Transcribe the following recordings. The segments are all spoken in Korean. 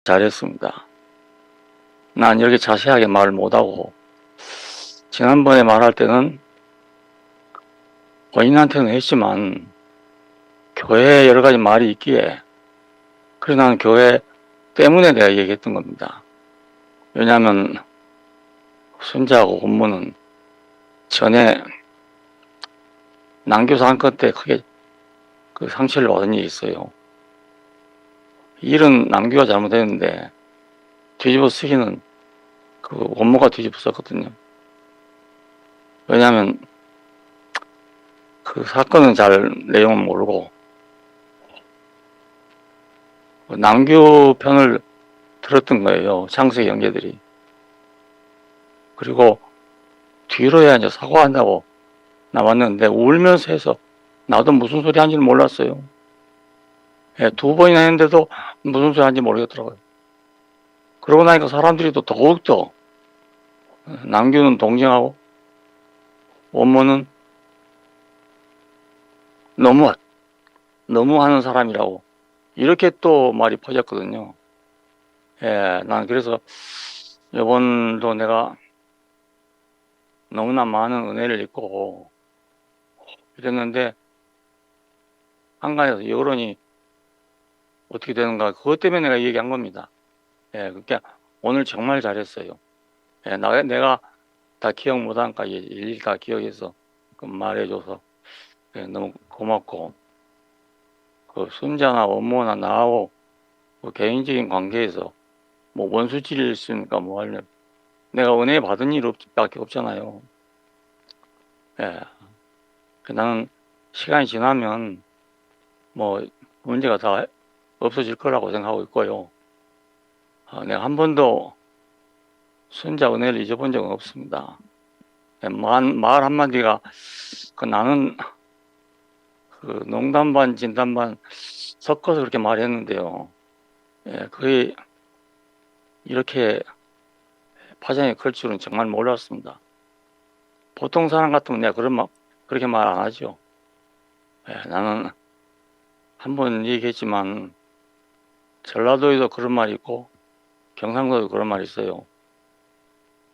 잘했습니다. 난 이렇게 자세하게 말을 못하고 지난번에 말할 때는 본인한테는 했지만 교회에 여러 가지 말이 있기에 그래서 나는 교회 때문에 내가 얘기했던 겁니다. 왜냐하면 순자하고 고모는 전에 난교 사건 때 크게 그 상처를 받은 일이 있어요. 일은 남규가 잘못했는데 뒤집어 쓰기는 그 원모가 뒤집어 썼거든요. 왜냐하면 그 사건은 잘 내용은 모르고 남규 편을 들었던 거예요. 창수의 형제들이. 그리고 뒤로야 이제 사과한다고 나왔는데 울면서 해서 나도 무슨 소리 한지는 몰랐어요. 예, 2번이나 했는데도 무슨 소리 한지 모르겠더라고요. 그러고 나니까 사람들이 또 더욱더 남규는 동정하고 원모는 너무 하는 사람이라고 이렇게 또 말이 퍼졌거든요. 예, 난 그래서 이번도 내가 너무나 많은 은혜를 입고 이랬는데 한간에서 여론이 어떻게 되는가 그것 때문에 내가 얘기한 겁니다. 예, 그러니까 오늘 정말 잘했어요. 예, 내가 다 기억 못하니까 일일이 다 기억해서 그 말해줘서 예, 너무 고맙고 그 순자나 원모나 나하고 그 개인적인 관계에서 뭐 원수질일 수 있으니까 뭐 하려면 내가 은혜 받은 일 밖에 없잖아요. 예, 나는 시간이 지나면 뭐 문제가 다 없어질 거라고 생각하고 있고요. 내가 한 번도 순자 은혜를 잊어본 적은 없습니다. 예, 말 한마디가 그 나는 그 농담 반 진담 반 섞어서 그렇게 말했는데요. 예, 거의 이렇게 파장이 클 줄은 정말 몰랐습니다. 보통 사람 같으면 내가 그렇게 말 안 하죠. 예, 나는 한 번 얘기했지만 전라도에도 그런 말이 있고 경상도에도 그런 말이 있어요.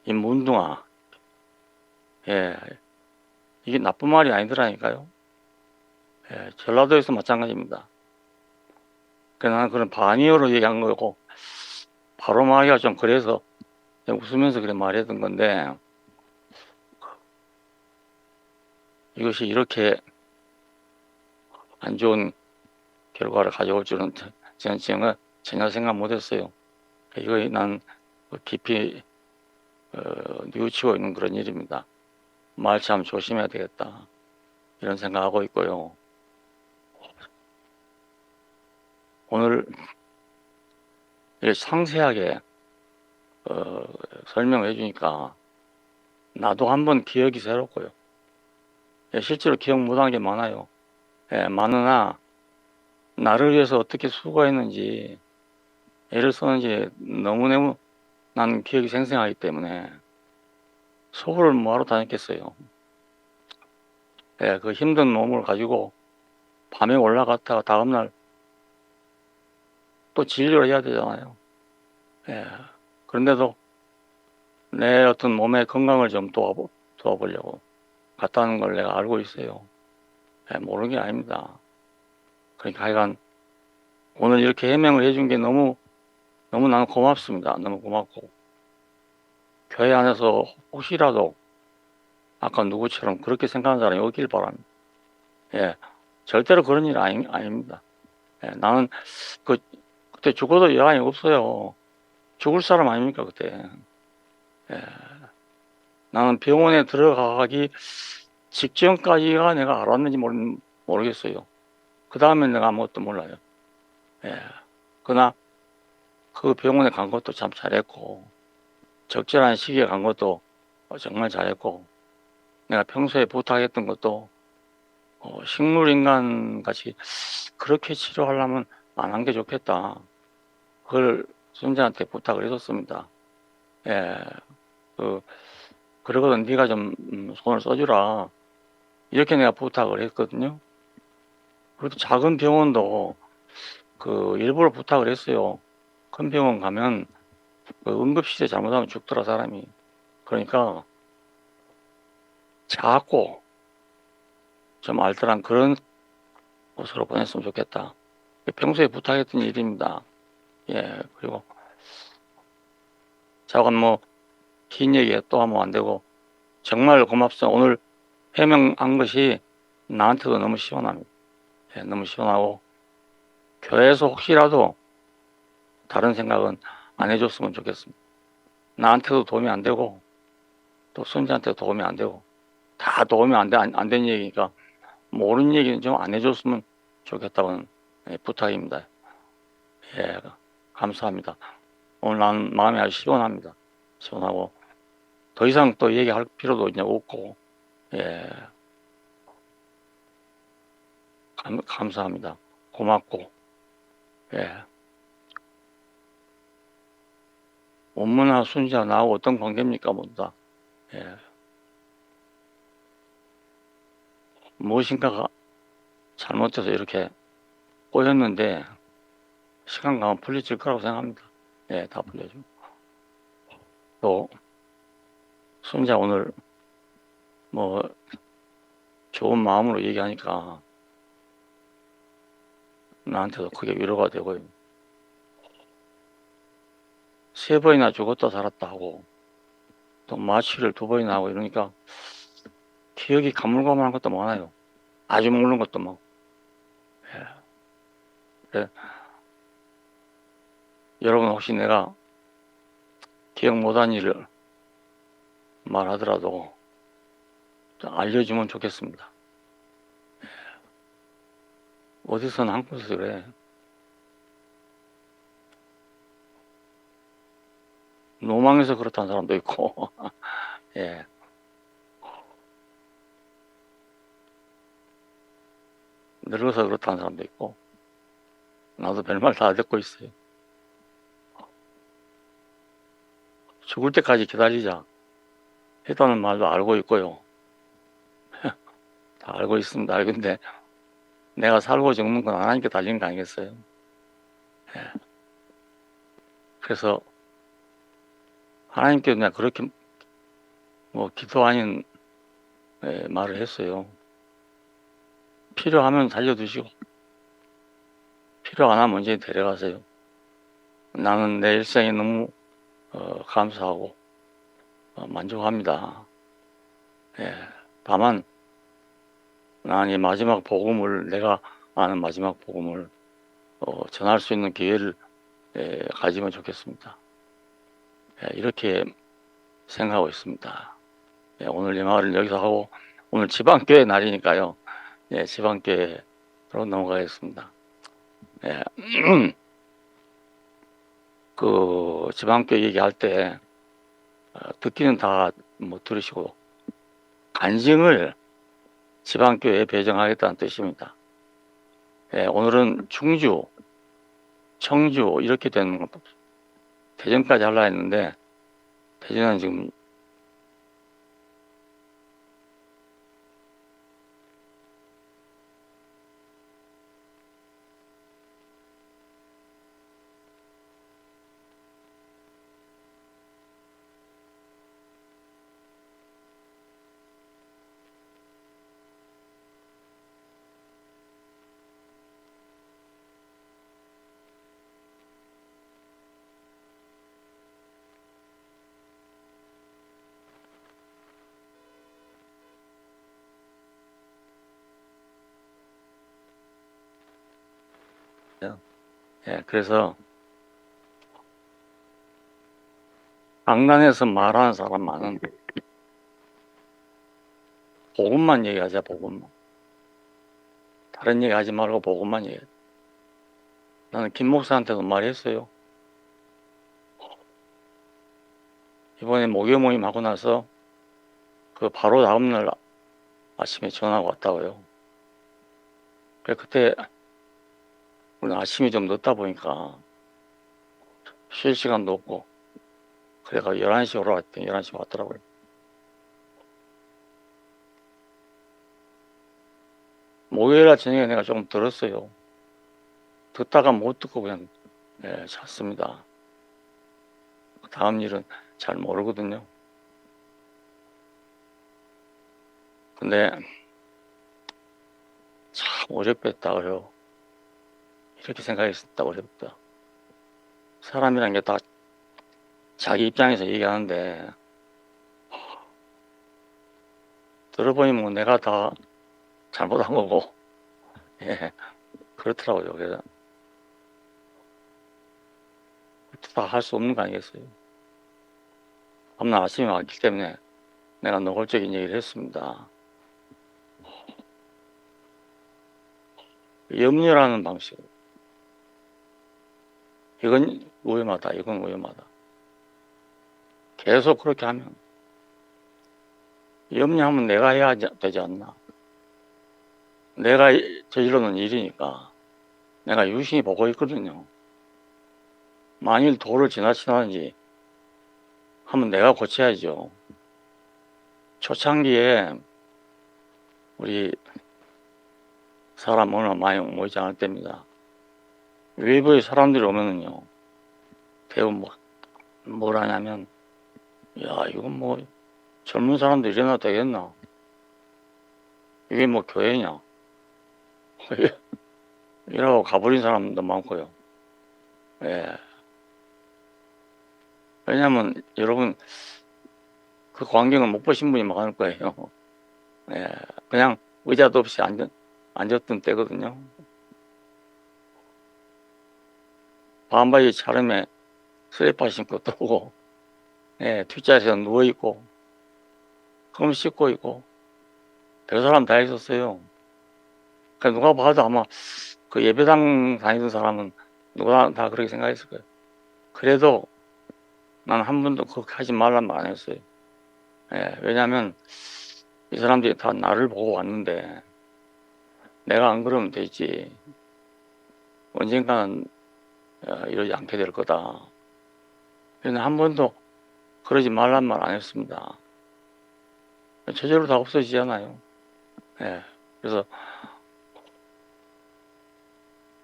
이 문둥아. 예, 이게 나쁜 말이 아니더라니까요. 예, 전라도에서 마찬가지입니다. 그래서 나는 그런 반의어로 얘기한 거고 바로 말하기가 좀 그래서 웃으면서 그래 말했던 건데 이것이 이렇게 안 좋은 결과를 가져올 줄은 저는 전혀 생각 못했어요. 이거 난 깊이 뉘우치고 있는 그런 일입니다. 말 참 조심해야 되겠다 이런 생각하고 있고요. 오늘 이렇게 상세하게 설명해 주니까 나도 한번 기억이 새롭고요. 예, 실제로 기억 못한 게 많아요. 예, 많으나 나를 위해서 어떻게 수고했는지 애를 썼는지 너무너무 난 기억이 생생하기 때문에 서울을 뭐하러 다녔겠어요. 예, 그 힘든 몸을 가지고 밤에 올라갔다가 다음날 또 진료를 해야 되잖아요. 예, 그런데도 내 어떤 몸의 건강을 좀 도와보려고 갔다는 걸 내가 알고 있어요. 예, 모르는 게 아닙니다. 그러니까 하여간 오늘 이렇게 해명을 해준 게 너무 나는 고맙습니다. 너무 고맙고 교회 안에서 혹시라도 아까 누구처럼 그렇게 생각하는 사람이 없길 바랍니다. 예, 절대로 그런 일 아닙니다. 예, 나는 그때 죽어도 여한이 없어요. 죽을 사람 아닙니까 그때. 예, 나는 병원에 들어가기 직전까지가 내가 알았는지 모르겠어요. 그 다음에 내가 아무것도 몰라요. 예, 그러나 그 병원에 간 것도 참 잘했고 적절한 시기에 간 것도 정말 잘했고 내가 평소에 부탁했던 것도 식물인간 같이 그렇게 치료하려면 안 한 게 좋겠다. 그걸 순자한테 부탁을 했었습니다. 예, 그러거든 네가 좀 손을 써주라. 이렇게 내가 부탁을 했거든요. 그래도 작은 병원도 그 일부러 부탁을 했어요. 큰 병원 가면 그 응급실에 잘못하면 죽더라 사람이. 그러니까 작고 좀 알뜰한 그런 곳으로 보냈으면 좋겠다. 평소에 부탁했던 일입니다. 예, 그리고 자관 긴 얘기 또 하면 안 되고 정말 고맙습니다. 오늘 해명한 것이 나한테도 너무 시원합니다. 예, 너무 시원하고 교회에서 혹시라도 다른 생각은 안 해줬으면 좋겠습니다. 나한테도 도움이 안 되고 또 손자한테도 도움이 안 되고 다 도움이 안 된 얘기니까 모르는 얘기는 좀 안 해줬으면 좋겠다는 부탁입니다. 예, 감사합니다. 오늘 난 마음이 아주 시원합니다. 시원하고 더 이상 또 얘기할 필요도 이제 없고 예, 감사합니다. 고맙고 예, 원문아 순자 나하고 어떤 관계입니까 본다. 예, 무엇인가가 잘못돼서 이렇게 꼬였는데 시간 가면 풀려질 거라고 생각합니다. 예, 다 풀려죠. 또 순자 오늘 좋은 마음으로 얘기하니까 나한테도 크게 위로가 되고요. 3번이나 죽었다 살았다 하고 또 마취를 2번이나 하고 이러니까 기억이 가물가물한 것도 많아요. 아주 모르는 것도 많고. 예. 예. 여러분 혹시 내가 기억 못한 일을 말하더라도 좀 알려주면 좋겠습니다. 어디서는 한 곳에서 그래. 노망해서 그렇다는 사람도 있고 예. 늙어서 그렇다는 사람도 있고 나도 별말 다 듣고 있어요. 죽을 때까지 기다리자 했다는 말도 알고 있고요. 다 알고 있습니다. 근데 내가 살고 죽는 건 하나님께 달린 거 아니겠어요? 예. 그래서 하나님께 내가 그렇게 기도 아닌 말을 했어요. 필요하면 살려두시고 필요 안 하면 언제 데려가세요. 나는 내 일생에 너무 감사하고 만족합니다. 예. 다만 나는 이 마지막 복음을 내가 아는 마지막 복음을 전할 수 있는 기회를 가지면 좋겠습니다. 예, 이렇게 생각하고 있습니다. 예, 오늘 이 말을 여기서 하고 오늘 지방교회 날이니까요. 예, 지방교회로 넘어가겠습니다. 예. 그 지방교회 얘기할 때 듣기는 다 들으시고 간증을 지방교회에 배정하겠다는 뜻입니다. 예, 오늘은 충주, 청주 이렇게 되는 것 대전까지 하려 했는데 대전은 지금 예, 그래서 강단에서 말하는 사람만은 복음만 얘기하자. 복음만. 다른 얘기 하지 말고 복음만 얘기해. 나는 김 목사한테도 말했어요. 이번에 목요 모임 하고 나서 그 바로 다음날 아침에 전화가 왔다고요. 그때 오늘 아침이 좀 늦다 보니까 쉴 시간도 없고 그래가 11시 오러 왔더니 11시 왔더라고요. 목요일날 저녁에 내가 좀 들었어요. 듣다가 못 듣고 그냥 예, 찾습니다. 다음 일은 잘 모르거든요. 근데 참 어렵겠다, 어려워. 이렇게 생각했다, 어렵다. 사람이란 게 다 자기 입장에서 얘기하는데, 들어보니 뭐 내가 다 잘못한 거고, 예, 그렇더라고요. 그래서 다 할 수 없는 거 아니겠어요? 다음날 아침에 왔기 때문에 내가 노골적인 얘기를 했습니다. 염려라는 방식. 이건 위험하다. 이건 위험하다. 계속 그렇게 하면 염려하면 내가 해야 되지 않나. 내가 저질러놓은 일이니까 내가 유심히 보고 있거든요. 만일 도를 지나치다든지 하면 내가 고쳐야죠. 초창기에 우리 사람 얼마 많이 모이지 않을 때입니다. 외부의 사람들이 오면은요, 대부분 뭘 하냐면, 야, 이건 뭐 젊은 사람들 일어나 되겠나? 이게 뭐 교회냐? 이러고 가버린 사람도 많고요. 예. 왜냐면 여러분 그 광경을 못 보신 분이 많을 거예요. 예. 그냥 의자도 없이 앉았던 때거든요. 반바지 차림에 슬리퍼 신고 떠오고, 예, 뒷자리에서 누워있고, 흠 씻고 있고, 별 사람 다 있었어요. 그러니까 누가 봐도 아마 그 예배당 다니던 사람은 누가 다 그렇게 생각했을 거예요. 그래도 난 한 번도 그렇게 하지 말란 말 안 했어요. 예, 왜냐면 이 사람들이 다 나를 보고 왔는데 내가 안 그러면 되지. 언젠가는 이러지 않게 될 거다. 그래서 한 번도 그러지 말란 말 안 했습니다. 저절로 다 없어지잖아요. 예, 그래서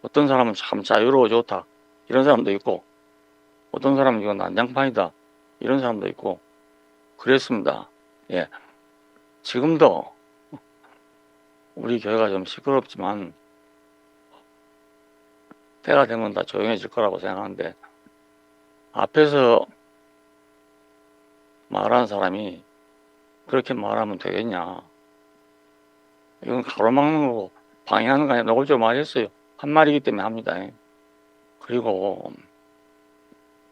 어떤 사람은 참 자유로워 좋다. 이런 사람도 있고, 어떤 사람은 이건 난장판이다. 이런 사람도 있고, 그랬습니다. 예. 지금도 우리 교회가 좀 시끄럽지만, 때가 되면 다 조용해질 거라고 생각하는데, 앞에서 말하는 사람이 그렇게 말하면 되겠냐. 이건 가로막는 거고, 방해하는 거 아니야. 노골적으로 말했어요. 한 말이기 때문에 합니다. 그리고,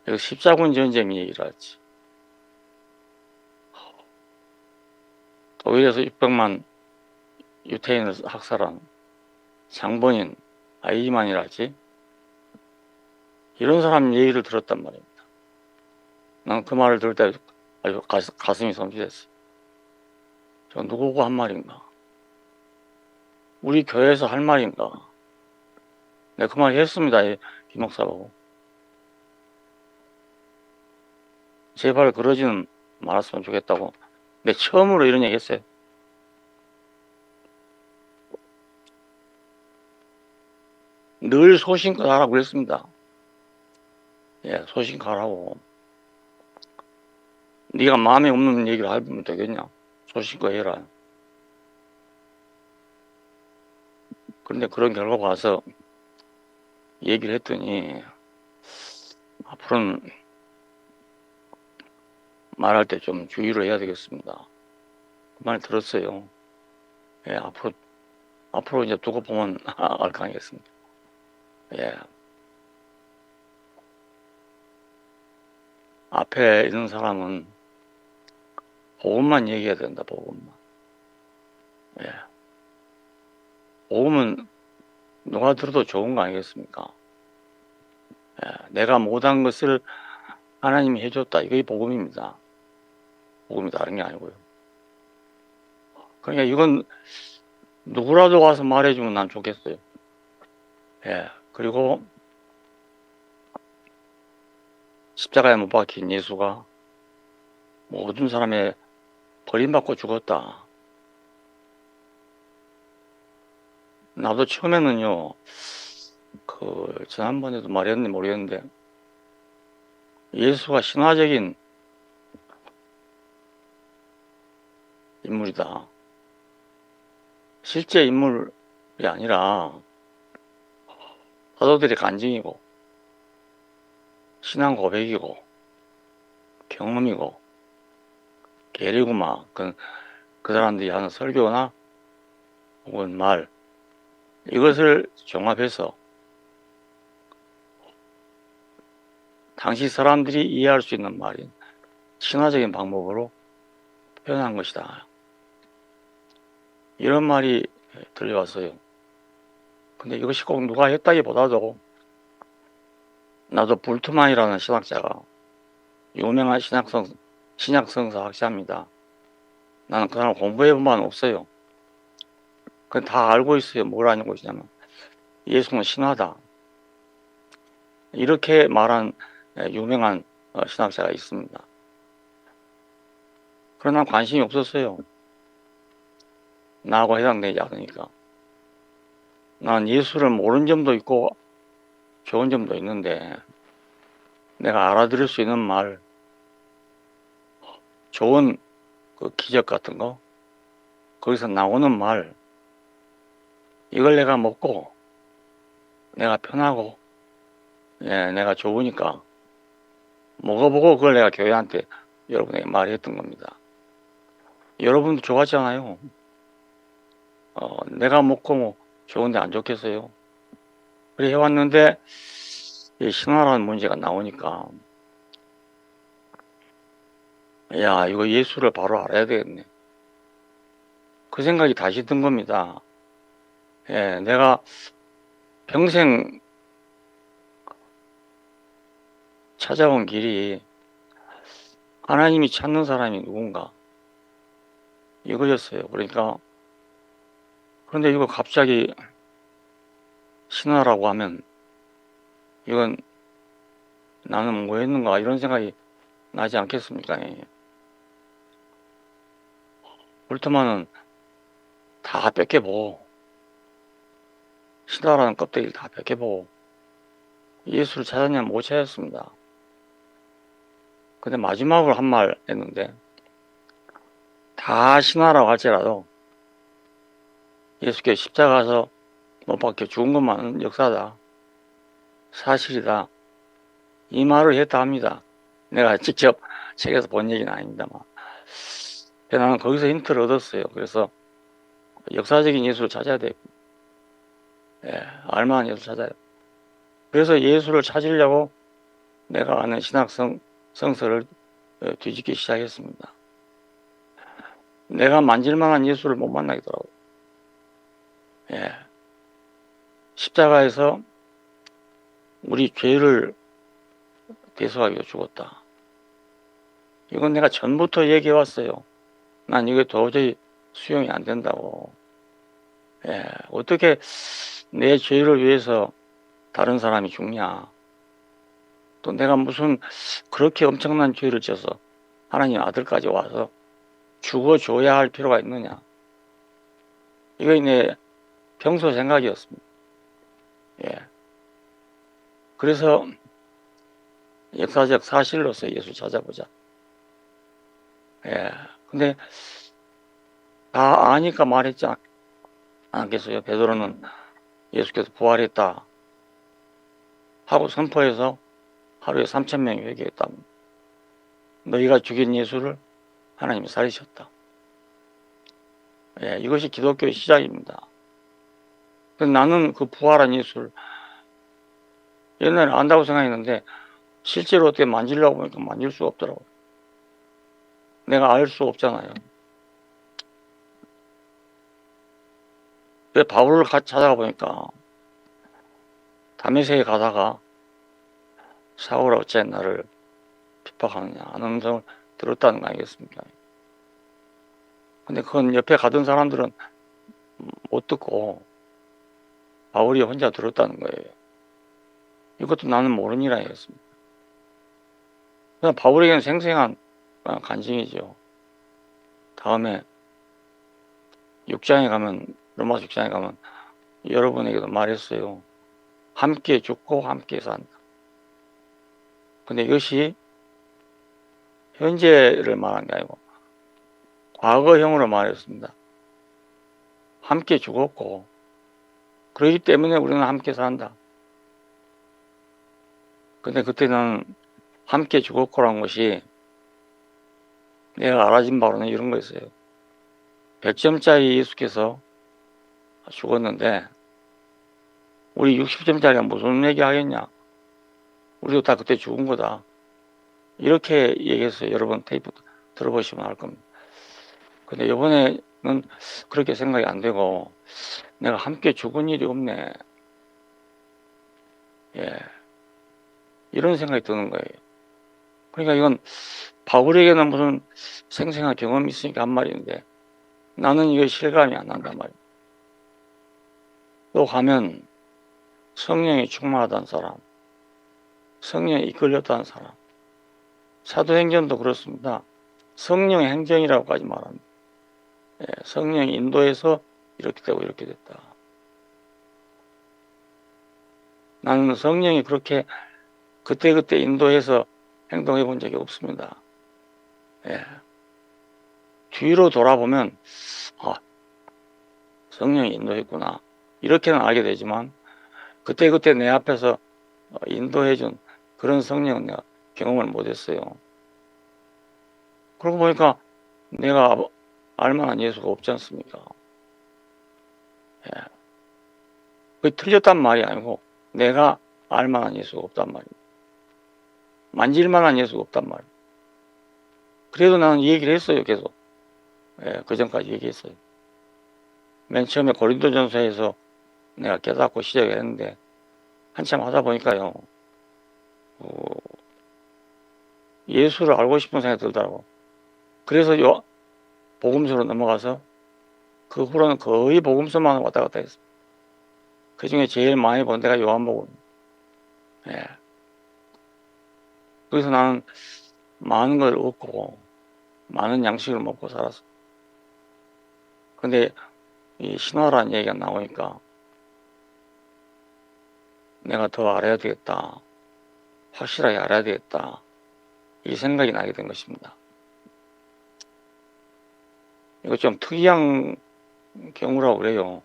이거 십자군 전쟁 얘기를 하지. 독일에서 600만 유태인을 학살한 장본인 아이만이라지 이런 사람 얘기를 들었단 말입니다. 난 그 말을 들을 때 아주 가슴이 섬찟했어. 저 누구고 한 말인가? 우리 교회에서 할 말인가? 내가 그 말 했습니다. 김 목사하고. 제발 그러지는 말았으면 좋겠다고. 근데 처음으로 이런 얘기 했어요. 늘 소신껏 하라고 그랬습니다. 예, 소신껏 하라고. 네가 마음에 없는 얘기를 하면 되겠냐? 소신껏 해라. 그런데 그런 결과가 와서 얘기를 했더니 앞으로는 말할 때 좀 주의를 해야 되겠습니다. 그 말 들었어요. 예, 앞으로 이제 두고 보면 알 거 아니겠습니까? 예. 앞에 있는 사람은 복음만 얘기해야 된다, 복음만. 예. 복음은 누가 들어도 좋은 거 아니겠습니까? 예. 내가 못한 것을 하나님이 해줬다. 이게 복음입니다. 복음이 다른 게 아니고요. 그러니까 이건 누구라도 와서 말해주면 난 좋겠어요. 예. 그리고 십자가에 못 박힌 예수가 모든 사람의 버림받고 죽었다. 나도 처음에는요, 지난번에도 말했는지 모르겠는데, 예수가 신화적인 인물이다. 실제 인물이 아니라 사도들의 간증이고, 신앙 고백이고, 경험이고, 계리구마. 그 사람들이 하는 설교나 혹은 말, 이것을 종합해서 당시 사람들이 이해할 수 있는 말인 신화적인 방법으로 표현한 것이다. 이런 말이 들려왔어요. 근데 이것이 꼭 누가 했다기보다도 나도 불트만이라는 신학자가 유명한 신약성서 학자입니다. 나는 그 사람 공부해본 바는 없어요. 그건 다 알고 있어요. 뭘 아는 것이냐면 예수는 신화다. 이렇게 말한 유명한 신학자가 있습니다. 그러나 관심이 없었어요. 나하고 해당되지 않으니까. 난 예수를 모르는 점도 있고 좋은 점도 있는데 내가 알아들을 수 있는 말, 좋은 그 기적 같은 거, 거기서 나오는 말, 이걸 내가 먹고 내가 편하고 내가 좋으니까 먹어보고 그걸 내가 교회한테 여러분에게 말했던 겁니다. 여러분도 좋아하잖아요. 내가 먹고 뭐 좋은데 안 좋겠어요? 그래 해왔는데 이 신화라는 문제가 나오니까 야, 이거 예수를 바로 알아야 되겠네. 그 생각이 다시 든 겁니다. 내가 평생 찾아온 길이 하나님이 찾는 사람이 누군가 이거였어요. 그런데 이거 갑자기 신화라고 하면 이건 나는 뭐 했는가 이런 생각이 나지 않겠습니까? 볼트만은 다 뺏겨보고 신화라는 껍데기를 다 뺏겨보고 예수를 찾았냐 못 찾았습니다. 근데 마지막으로 한 말 했는데 다 신화라고 할지라도 예수께 십자가에서 못 박혀 죽은 것만은 역사다. 사실이다. 이 말을 했다 합니다. 내가 직접 책에서 본 얘기는 아닙니다만. 나는 거기서 힌트를 얻었어요. 그래서 역사적인 예수를 찾아야 돼. 알만한 예수를 찾아야 돼. 그래서 예수를 찾으려고 내가 아는 성서를 뒤집기 시작했습니다. 내가 만질만한 예수를 못 만나겠더라고요. 십자가에서 우리 죄를 대속하기 위해 죽었다. 이건 내가 전부터 얘기해왔어요. 난 이게 도저히 수용이 안 된다고. 어떻게 내 죄를 위해서 다른 사람이 죽냐. 또 내가 무슨 그렇게 엄청난 죄를 져서 하나님 아들까지 와서 죽어줘야 할 필요가 있느냐. 이거 내 평소 생각이었습니다. 그래서 역사적 사실로서 예수 찾아보자. 근데 다 아니까 말했지 않겠어요? 베드로는 예수께서 부활했다 하고 선포해서 하루에 3,000명이 회개했다. 너희가 죽인 예수를 하나님이 살리셨다. 이것이 기독교의 시작입니다. 나는 그 부활한 예수를 옛날에 안다고 생각했는데 실제로 어떻게 만지려고 보니까 만질 수가 없더라고요. 내가 알 수 없잖아요. 왜 바울을 찾아가 보니까 다메섹에 가다가 사울아 어째 나를 핍박하느냐 하는 음성을 들었다는 거 아니겠습니까? 근데 그건 옆에 가던 사람들은 못 듣고 바울이 혼자 들었다는 거예요. 이것도 나는 모르는 일 아니겠습니까? 그냥 바울에게는 생생한 간증이죠. 다음에 6장에 가면 로마서 6장에 가면 여러분에게도 말했어요. 함께 죽고 함께 산다. 근데 이것이 현재를 말한 게 아니고 과거형으로 말했습니다. 함께 죽었고 그렇기 때문에 우리는 함께 산다. 근데 그때는 함께 죽었고라는 것이 내가 알아진 바로는 이런 거였어요. 100점짜리 예수께서 죽었는데 우리 60점짜리가 무슨 얘기 하겠냐. 우리도 다 그때 죽은 거다. 이렇게 얘기했어요. 여러분 테이프 들어보시면 알 겁니다. 근데 이번에는 그렇게 생각이 안 되고 내가 함께 죽은 일이 없네. 예. 이런 생각이 드는 거예요. 그러니까 이건 바울에게는 무슨 생생한 경험이 있으니까 한 말인데 나는 이게 실감이 안 난단 말이에요. 또 가면 성령이 충만하다는 사람, 성령에 이끌렸다는 사람, 사도행전도 그렇습니다. 성령의 행정이라고까지 말합니다. 예, 성령이 인도해서 이렇게 되고 이렇게 됐다. 나는 성령이 그렇게 그때그때 인도해서 행동해 본 적이 없습니다. 예. 뒤로 돌아보면 성령이 인도했구나. 이렇게는 알게 되지만 그때그때 내 앞에서 인도해준 그런 성령은 내가 경험을 못했어요. 그러고 보니까 내가 알만한 예수가 없지 않습니까? 예. 그게 틀렸단 말이 아니고 내가 알만한 예수가 없단 말이에요. 만질만한 예수가 없단 말이에요. 그래도 나는 이 얘기를 했어요. 계속. 예, 그 전까지 얘기했어요. 맨 처음에 고린도전서에서 내가 깨닫고 시작을 했는데 한참 하다 보니까요. 예수를 알고 싶은 생각이 들더라고. 그래서 복음서로 넘어가서 그 후로는 거의 복음서만 왔다 갔다 했어요. 그 중에 제일 많이 본 데가 요한복음. 예. 그래서 나는 많은 걸 얻고 많은 양식을 먹고 살았어. 근데 이 신화라는 얘기가 나오니까 내가 더 알아야 되겠다. 확실하게 알아야 되겠다. 이 생각이 나게 된 것입니다. 이거 좀 특이한 경우라고 그래요.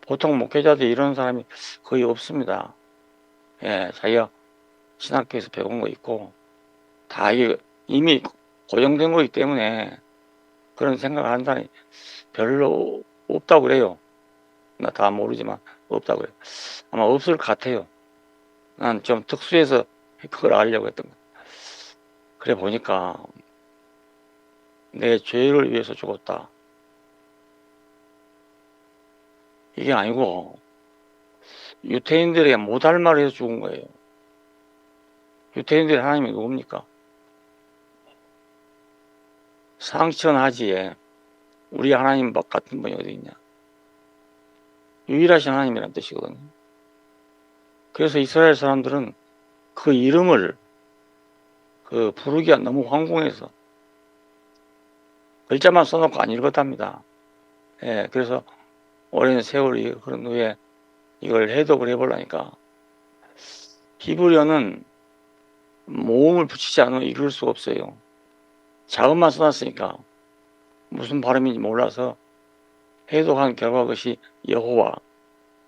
보통 목회자들 이런 사람이 거의 없습니다. 예, 자기가 신학교에서 배운 거 있고 다 이게 이미 고정된 거기 때문에 그런 생각을 하는 사람이 별로 없다고 그래요. 나 다 모르지만 없다고 그래요. 아마 없을 것 같아요. 난 좀 특수해서 그걸 알려고 했던 거예요. 그래 보니까 내 죄를 위해서 죽었다. 이게 아니고 유태인들에게 못할 말을 해서 죽은 거예요. 유태인들의 하나님이 누굽니까? 상천하지에 우리 하나님 같은 분이 어디 있냐? 유일하신 하나님이라는 뜻이거든요. 그래서 이스라엘 사람들은 그 이름을 부르기가 너무 황공해서 글자만 써놓고 안 읽었답니다. 예, 그래서 오랜 세월이 흐른 후에 이걸 해독을 해보려니까 히브리어는 모음을 붙이지 않으면 읽을 수가 없어요. 자음만 써놨으니까 무슨 발음인지 몰라서 해독한 결과 그것이 여호와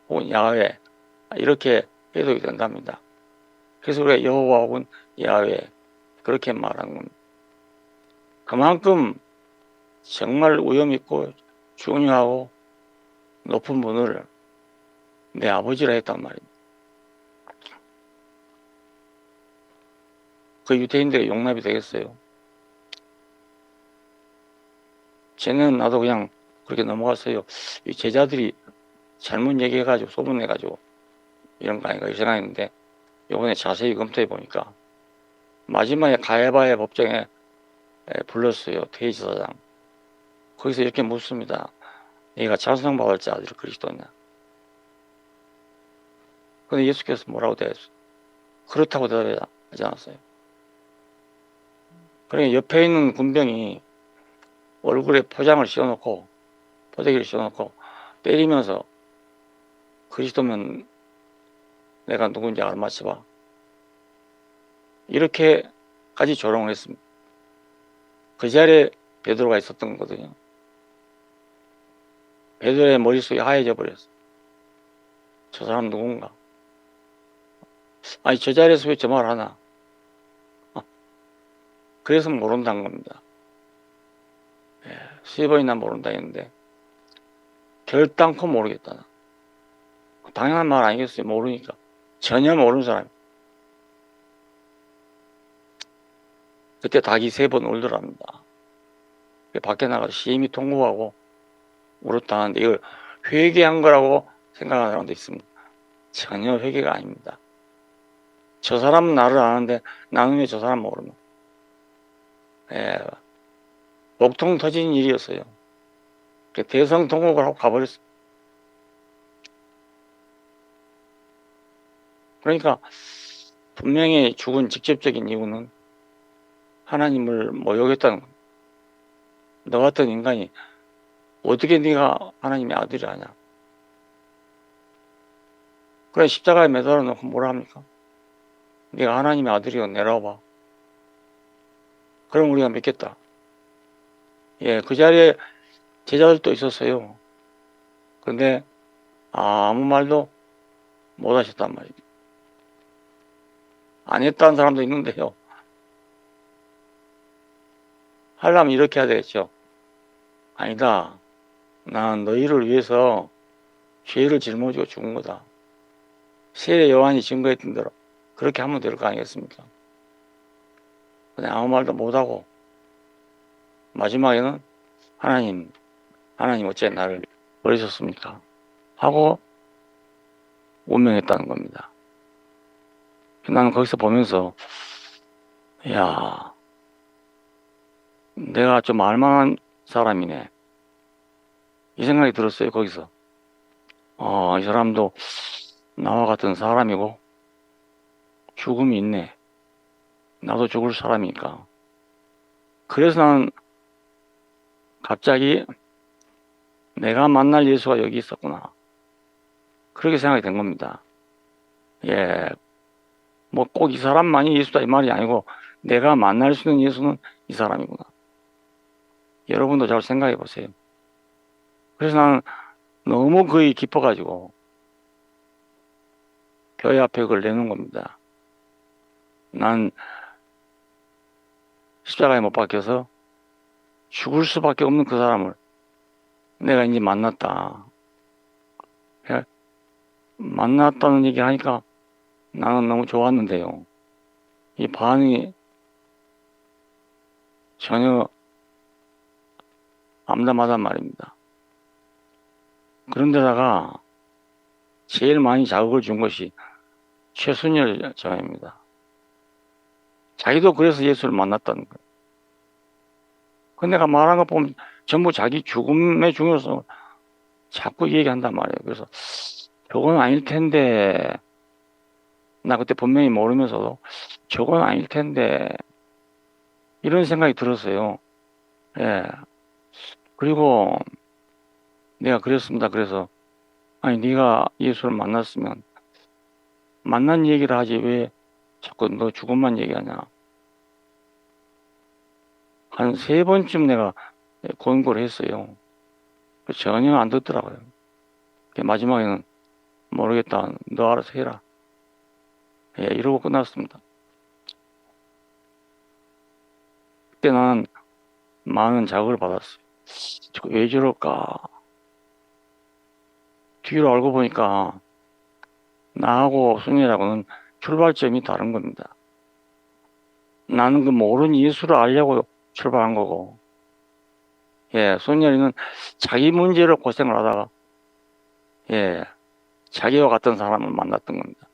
혹은 야훼 이렇게 해독이 된답니다. 그래서 우리가 여호와 혹은 야훼 그렇게 말하는 겁니다. 그만큼 정말 위엄있고 중요하고 높은 분을 내 아버지라 했단 말입니다. 그 유태인들의 용납이 되겠어요? 쟤는 나도 그냥 그렇게 넘어갔어요. 이 제자들이 잘못 얘기해가지고 소문내가지고 이런 거 아닌가 이 생각했는데 이번에 자세히 검토해 보니까 마지막에 가야바의 법정에 불렀어요. 대제사장. 거기서 이렇게 묻습니다. 얘가 찬송받을 자 아들 그리스도냐? 근데 예수께서 뭐라고 대했어요? 그렇다고 대답하지 않았어요. 그러니까 옆에 있는 군병이 얼굴에 포장을 씌워놓고 포대기를 씌워놓고 때리면서 그리스도면 내가 누군지 알아맞혀봐. 이렇게까지 조롱을 했습니다. 그 자리에 베드로가 있었던 거거든요. 베드로의 머릿속이 하얘져 버렸어. 저 사람 누군가? 아니 저 자리에서 왜 저 말 하나? 그래서 모른다는 겁니다. 세 번이나 모른다 했는데 결단코 모르겠다. 당연한 말 아니겠어요. 모르니까. 전혀 모르는 사람. 그때 닭이 3번 울더랍니다. 밖에 나가서 심히 통곡하고 울었다는데 이걸 회개한 거라고 생각하는 사람도 있습니다. 전혀 회개가 아닙니다. 저 사람은 나를 아는데 나는 왜 저 사람 모르나? 목통 터진 일이었어요. 대성통곡을 하고 가버렸어요. 그러니까 분명히 죽은 직접적인 이유는 하나님을 모욕했다는 겁니다. 너 같은 인간이 어떻게 네가 하나님의 아들이 아냐? 그래 십자가에 매달아 놓고 뭐라 합니까? 네가 하나님의 아들이고 내려와봐. 그럼 우리가 믿겠다. 그 자리에 제자들도 있었어요. 그런데 아무 말도 못 하셨단 말이죠. 안 했다는 사람도 있는데요. 하려면 이렇게 해야 되겠죠. 아니다. 난 너희를 위해서 죄를 짊어지고 죽은 거다. 세례 요한이 증거했던 대로 그렇게 하면 될 거 아니겠습니까? 근데 아무 말도 못하고 마지막에는 하나님 어째 나를 버리셨습니까? 하고 운명했다는 겁니다. 나는 거기서 보면서 야, 내가 좀 알만한 사람이네. 이 생각이 들었어요. 거기서. 이 사람도 나와 같은 사람이고 죽음이 있네. 나도 죽을 사람이니까. 그래서 나는 갑자기 내가 만날 예수가 여기 있었구나. 그렇게 생각이 된 겁니다. 뭐 꼭 이 사람만이 예수다 이 말이 아니고 내가 만날 수 있는 예수는 이 사람이구나. 여러분도 잘 생각해 보세요. 그래서 나는 너무 그의 깊어가지고 교회 앞에 그걸 내놓은 겁니다. 난 십자가에 못 박혀서 죽을 수밖에 없는 그 사람을 내가 이제 만났다. 만났다는 얘기 하니까 나는 너무 좋았는데요. 이 반응이 전혀 암담하단 말입니다. 그런데다가 제일 많이 자극을 준 것이 최순열 장입니다. 자기도 그래서 예수를 만났다는 거예요. 근데 내가 말한 거 보면 전부 자기 죽음의 중요성을 자꾸 얘기한단 말이에요. 그래서 저건 아닐 텐데, 나 그때 분명히 모르면서도 저건 아닐 텐데, 이런 생각이 들었어요. 그리고 내가 그랬습니다. 그래서 아니 네가 예수를 만났으면 만난 얘기를 하지 왜 자꾸 너 죽음만 얘기하냐. 한 3번쯤 내가 권고를 했어요. 전혀 안 듣더라고요. 마지막에는 모르겠다. 너 알아서 해라. 이러고 끝났습니다. 그때 나는 많은 자극을 받았어요. 왜 저럴까? 뒤로 알고 보니까 나하고 순이라고는 출발점이 다른 겁니다. 나는 그 모르는 예수를 알려고 출발한 거고, 순열이는 자기 문제로 고생을 하다가, 자기와 같은 사람을 만났던 겁니다.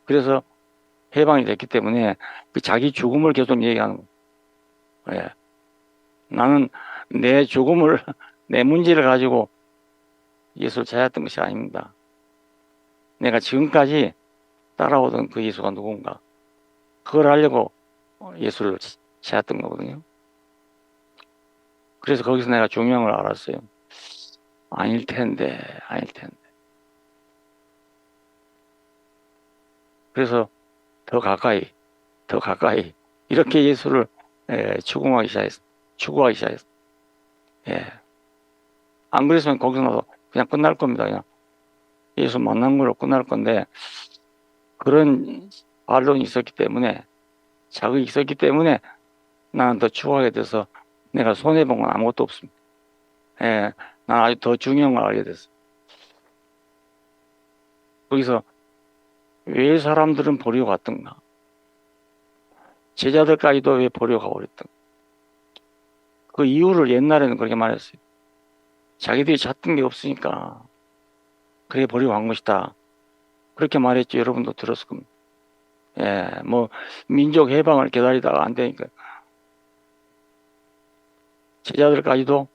그래서 해방이 됐기 때문에 그 자기 죽음을 계속 얘기하는 거예요. 나는 내 죽음을, 내 문제를 가지고 예수를 찾았던 것이 아닙니다. 내가 지금까지 따라오던 그 예수가 누군가, 그걸 알려고 예수를 찾았던 거거든요. 그래서 거기서 내가 중요한 걸 알았어요. 아닐 텐데. 그래서 더 가까이, 더 가까이 이렇게 예수를 추구하기 시작했어. 예. 안 그랬으면 거기서 나서 그냥 끝날 겁니다. 그냥 예수 만난 걸로 끝날 건데 그런 반론이 있었기 때문에 자극이 있었기 때문에 나는 더 추구하게 돼서 내가 손해본 건 아무것도 없습니다. 예. 난 아주 더 중요한 걸 알게 됐어. 거기서 왜 사람들은 버리고 갔던가? 제자들까지도 왜 버리고 가버렸던가? 그 이유를 옛날에는 그렇게 말했어요. 자기들이 찾던 게 없으니까 그래 버리고 간 것이다. 그렇게 말했죠. 여러분도 들었을 겁니다. 예, 뭐 민족 해방을 기다리다가 안 되니까 제자들까지도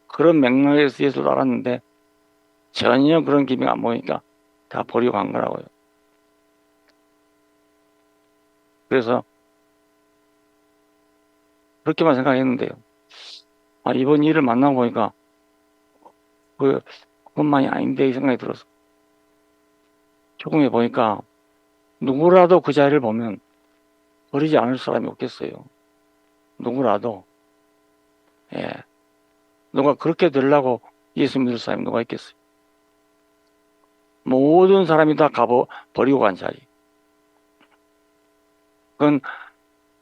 그런 맥락에서 예수를 알았는데 전혀 그런 기미가 안 보이니까 다 버리고 간 거라고요. 그래서 그렇게만 생각했는데요. 아, 이번 일을 만나고 보니까 그것만이 아닌데 이 생각이 들어서 조금 해보니까 누구라도 그 자리를 보면 버리지 않을 사람이 없겠어요. 누구라도. 예. 누가 그렇게 되려고 예수 믿을 사람이 누가 있겠어요. 모든 사람이 다 버리고 간 자리. 그건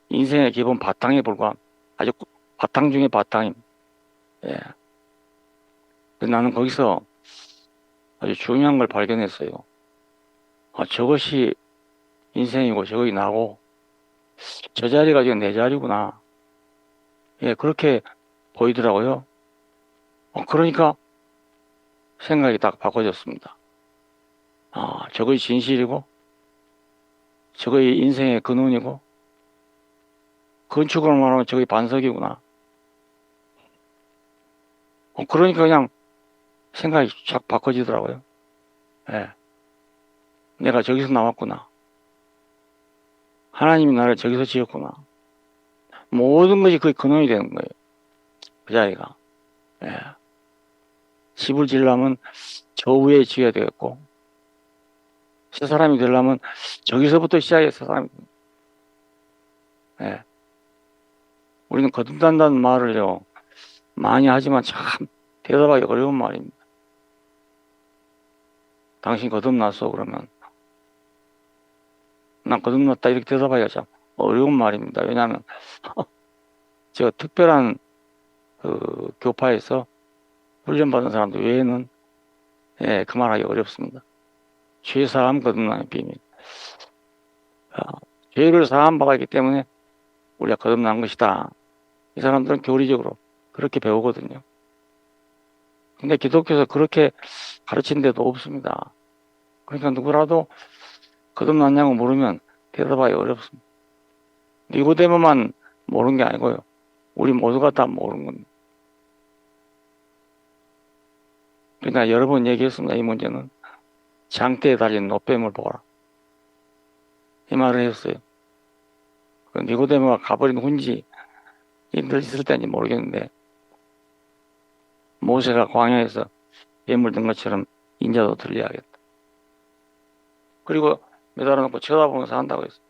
인생의 기본 바탕에 불과한 아주 바탕 중에 바탕임. 예. 나는 거기서 아주 중요한 걸 발견했어요. 아, 저것이 인생이고 저것이 나고 저 자리가 지금 내 자리구나. 예, 그렇게 보이더라고요. 그러니까 생각이 딱 바꿔졌습니다. 아, 저것이 진실이고 저것이 인생의 근원이고 건축으로 말하면 저것이 반석이구나. 그러니까 그냥 생각이 쫙 바꿔지더라고요. 예. 내가 저기서 나왔구나. 하나님이 나를 저기서 지었구나. 모든 것이 그 근원이 되는 거예요. 그 자리가. 예. 집을 지으려면 저 위에 지어야 되겠고, 새 사람이 되려면 저기서부터 시작해서 사람이. 예. 우리는 거듭난다는 말을요, 많이 하지만 참 대답하기 어려운 말입니다. 당신 거듭났어? 그러면. 난 거듭났다. 이렇게 대답하기가 참 어려운 말입니다. 왜냐하면, 제가 특별한 그 교파에서 훈련받은 사람들 외에는 예, 그 말하기 어렵습니다. 죄 사함 거듭나는 비밀. 죄를 사함 받았기 때문에 우리가 거듭난 것이다. 이 사람들은 교리적으로 그렇게 배우거든요. 근데 기독교에서 그렇게 가르친 데도 없습니다. 그러니까 누구라도 거듭났냐고 물으면 대답하기 어렵습니다. 니고데모만 모르는 게 아니고요. 우리 모두가 다 모르는 겁니다. 그러니까 여러 번 얘기했습니다. 이 문제는 장대에 달린 노뱀을 보라. 이 말을 했어요. 니고데모가 가버린 훈지 늘 있을 때인지 모르겠는데 모세가 광야에서 뱀을 든 것처럼 인자도 들려야겠다. 그리고 매달아 놓고 쳐다보면서 한다고 했어요.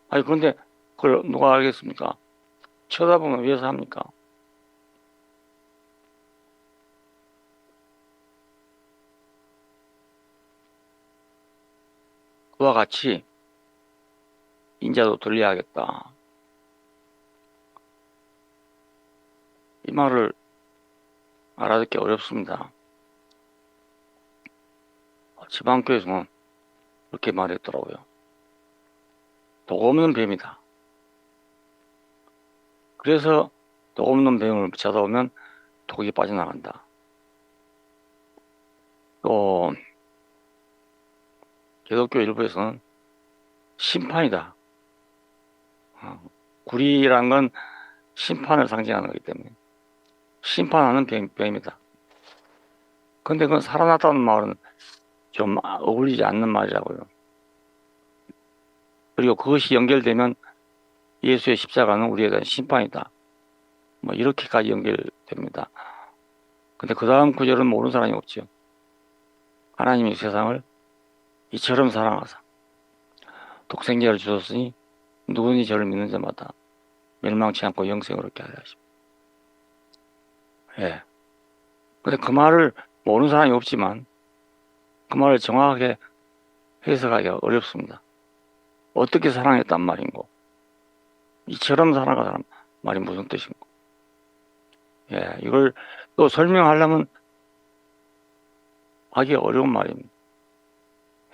아니 그런데 그걸 누가 알겠습니까? 쳐다보면 위해서 합니까? 그와 같이 인자도 들려야겠다. 이 말을 알아듣기 어렵습니다. 지방교에서는 그렇게 말했더라고요. 독 없는 뱀이다. 그래서 독 없는 뱀을 찾아오면 독이 빠져나간다. 또 기독교 일부에서는 심판이다. 구리란 건 심판을 상징하는 거기 때문에 심판하는 뱀이다. 근데 그건 살아났다는 말은 좀 어울리지 않는 말이라고요. 그리고 그것이 연결되면 예수의 십자가는 우리에 대한 심판이다. 뭐 이렇게까지 연결됩니다. 근데 그 다음 구절은 모르는 사람이 없죠. 하나님이 세상을 이처럼 사랑하사 독생자를 주셨으니 누구니 저를 믿는 자마다 멸망치 않고 영생을 얻게 하려 하십니다. 예. 근데 그 말을 모르는 사람이 없지만 그 말을 정확하게 해석하기가 어렵습니다. 어떻게 사랑했단 말인고, 이처럼 사랑하라는 말이 무슨 뜻인고. 예, 이걸 또 설명하려면 하기 어려운 말입니다.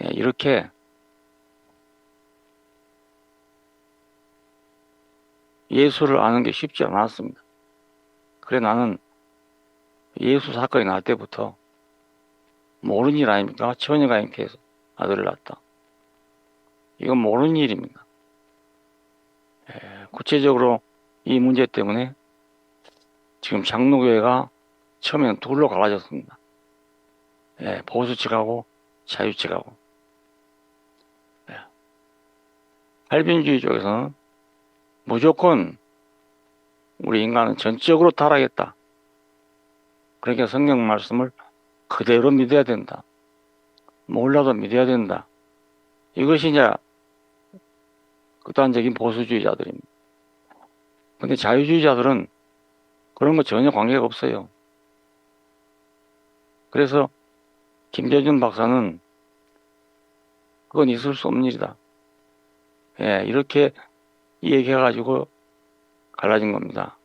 예, 이렇게 예수를 아는 게 쉽지 않았습니다. 그래 나는 예수 사건이 날 때부터 모르는 일 아닙니까? 처녀가 잉태해서 아들을 낳았다. 이건 모르는 일입니다. 예, 구체적으로 이 문제 때문에 지금 장로교회가 처음에는 둘로 갈라졌습니다. 예, 보수 측하고 자유 측하고. 예. 칼빈주의 쪽에서는 무조건 우리 인간은 전적으로 타락했다. 그러니까 성경 말씀을 그대로 믿어야 된다. 몰라도 믿어야 된다. 이것이 이제 극단적인 보수주의자들입니다. 근데 자유주의자들은 그런 거 전혀 관계가 없어요. 그래서 김재준 박사는 그건 있을 수 없는 일이다. 예, 이렇게 얘기해가지고 갈라진 겁니다.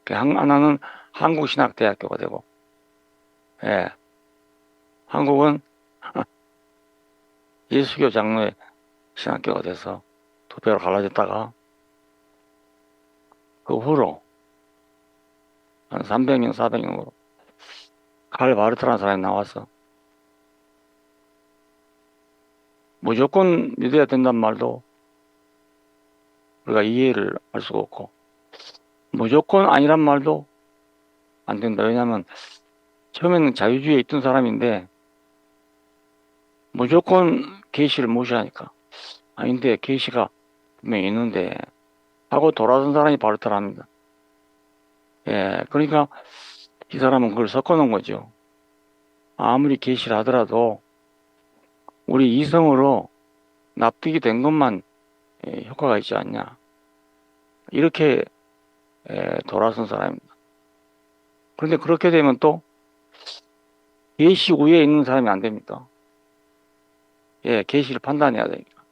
하나는 한국신학대학교가 되고, 예, 한국은 예수교 장로의 신학교가 돼서 두 배로 갈라졌다가 그 후로 한 300년, 400년으로 칼 바르트라는 사람이 나와서 무조건 믿어야 된다는 말도 우리가 이해를 할 수가 없고, 무조건 아니란 말도 안 된다. 왜냐하면 처음에는 자유주의에 있던 사람인데 무조건 계시를 무시하니까, 아닌데 계시가 분명히 있는데 하고 돌아선 사람이 바르트랍니다. 예, 그러니까 이 사람은 그걸 섞어놓은 거죠. 아무리 계시를 하더라도 우리 이성으로 납득이 된 것만 효과가 있지 않냐, 이렇게 돌아선 사람입니다. 그런데 그렇게 되면 또 계시 위에 있는 사람이 안 됩니까? 예, 계시를 판단해야 되니까.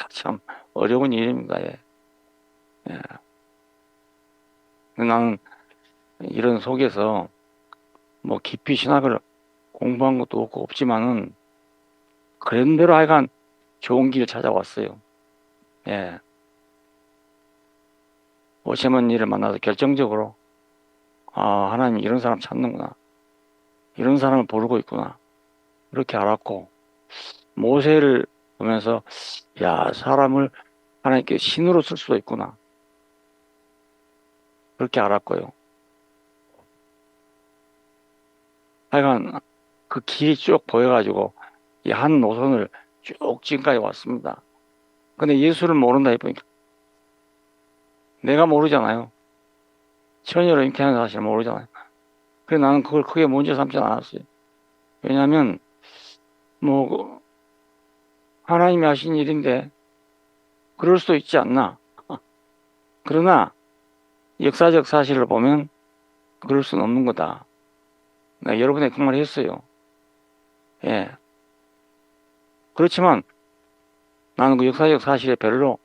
참 어려운 일입니다. 예. 예. 나는 이런 속에서 뭐 깊이 신학을 공부한 것도 없지만은 그런 대로 하여간 좋은 길을 찾아왔어요. 예. 오세먼 일을 만나서 결정적으로 하나님 이런 사람 찾는구나, 이런 사람을 부르고 있구나, 이렇게 알았고, 모세를 보면서 야, 사람을 하나님께 신으로 쓸 수도 있구나, 그렇게 알았고요. 하여간 그 길이 쭉 보여가지고 이 한 노선을 쭉 지금까지 왔습니다. 근데 예수를 모른다 해보니까 내가 모르잖아요. 처녀로 잉태하는 사실을 모르잖아요. 그래서 나는 그걸 크게 문제 삼지 않았어요. 왜냐하면 뭐 하나님이 하신 일인데 그럴 수도 있지 않나. 그러나 역사적 사실을 보면 그럴 수는 없는 거다. 내가 여러분에게 그 말을 했어요. 예. 그렇지만 나는 그 역사적 사실에 별로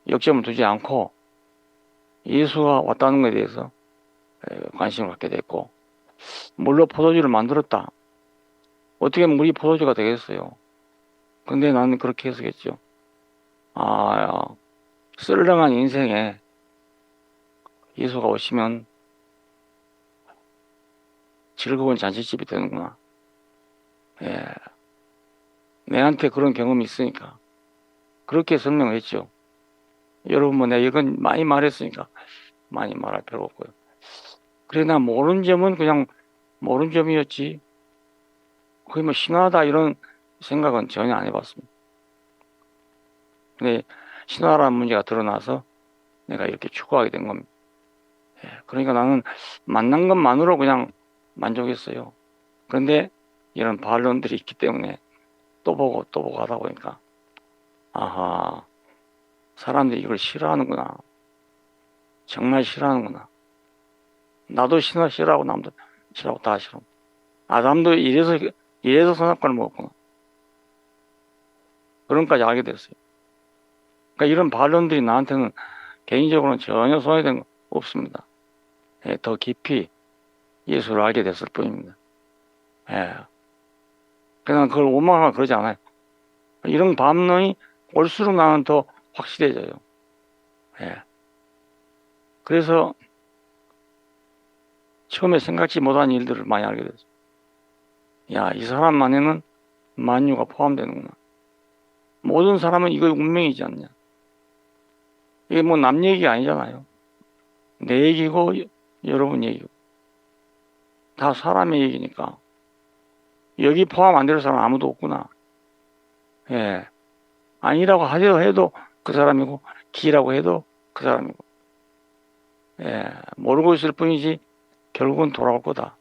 역점을 두지 않고 예수가 왔다는 것에 대해서 관심을 갖게 됐고, 물로 포도주를 만들었다. 어떻게 물이 포도주가 되겠어요? 근데 나는 그렇게 해석했죠. 썰렁한 인생에 예수가 오시면 즐거운 잔치집이 되는구나. 예. 내한테 그런 경험이 있으니까 그렇게 설명을 했죠. 여러분 뭐 내가 이건 많이 말했으니까 많이 말할 필요가 없고요. 그래 나 모르는 점은 그냥 모르는 점이었지, 거의 뭐 신화다 이런 생각은 전혀 안 해봤습니다. 근데 신화라는 문제가 드러나서 내가 이렇게 추구하게 된 겁니다. 예. 그러니까 나는 만난 것만으로 그냥 만족했어요. 그런데 이런 반론들이 있기 때문에 또 보고 또 보고 하다 보니까 아하, 사람들이 이걸 싫어하는구나. 정말 싫어하는구나. 나도 싫어하고 남도 싫어하고 다 싫어. 아담도 이래서 선악과를 먹었구나. 그런까지 알게 됐어요. 그러니까 이런 반론들이 나한테는 개인적으로는 전혀 소외된 거 없습니다. 예, 더 깊이 예수를 알게 됐을 뿐입니다. 예. 그냥 그걸 원망하거나 그러지 않아요. 이런 반론이 올수록 나는 더 확실해져요. 예. 그래서 처음에 생각지 못한 일들을 많이 알게 됐어요. 야, 이 사람 안에는 만유가 포함되는구나. 모든 사람은 이거 운명이지 않냐. 이게 뭐 남 얘기가 아니잖아요. 내 얘기고 여러분 얘기고 다 사람의 얘기니까 여기 포함 안 될 사람 아무도 없구나. 예, 아니라고 해도 그 사람이고 기라고 해도 그 사람이고 예, 모르고 있을 뿐이지 결국은 돌아올 거다.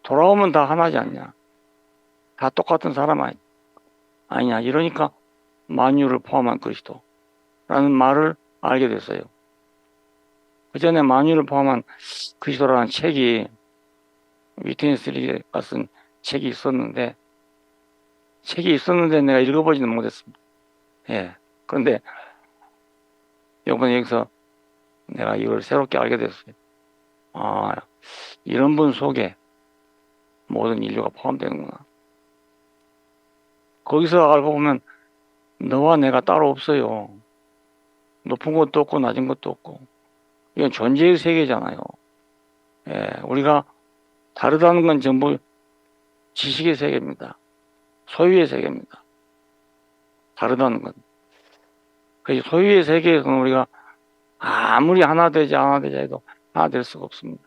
돌아오면 다 하나지 않냐. 다 똑같은 사람 아니냐. 이러니까 만유를 포함한 그리스도라는 말을 알게 됐어요. 그 전에 만유를 포함한 그리스도라는 책이 위트니스 리가 쓴 책이 있었는데 내가 읽어보지는 못했습니다. 예. 그런데 이번에 여기서 내가 이걸 새롭게 알게 됐어요. 아, 이런 분 속에 모든 인류가 포함되는구나. 거기서 알고 보면 너와 내가 따로 없어요. 높은 것도 없고 낮은 것도 없고 이건 존재의 세계잖아요. 예, 우리가 다르다는 건 전부 지식의 세계입니다. 소유의 세계입니다. 다르다는 건. 그 소유의 세계에서는 우리가 아무리 하나 되자 해도 하나 될 수가 없습니다.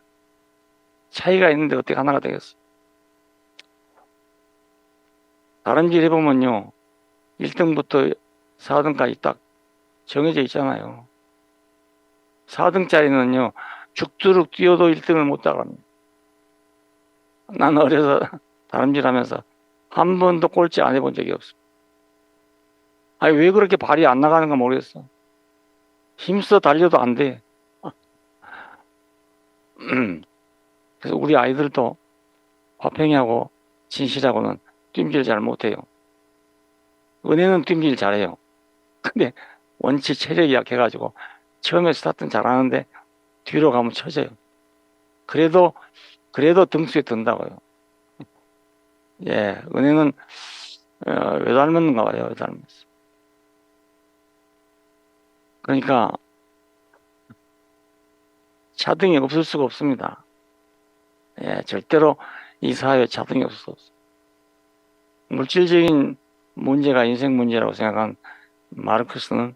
차이가 있는데 어떻게 하나가 되겠어요? 다른질 해보면요. 1등부터 4등까지 딱 정해져 있잖아요. 4등짜리는요. 죽도록 뛰어도 1등을 못 따갑니다. 난 어려서 다른질 하면서 한 번도 꼴찌 안 해본 적이 없어. 아니 왜 그렇게 발이 안 나가는가 모르겠어. 힘써 달려도 안 돼. 그래서 우리 아이들도 화평이하고 진실하고는 뜀질 잘 못해요. 은혜는 뜀질 잘해요. 근데 원체 체력이 약해가지고 처음에 스타트는 잘하는데 뒤로 가면 처져요. 그래도 등수에 든다고요. 예, 은혜는 왜 닮았는가 봐요. 왜 닮았어. 그러니까 차등이 없을 수가 없습니다. 예, 절대로 이 사회에 차등이 없을 수 없어요. 물질적인 문제가 인생 문제라고 생각한 마르크스는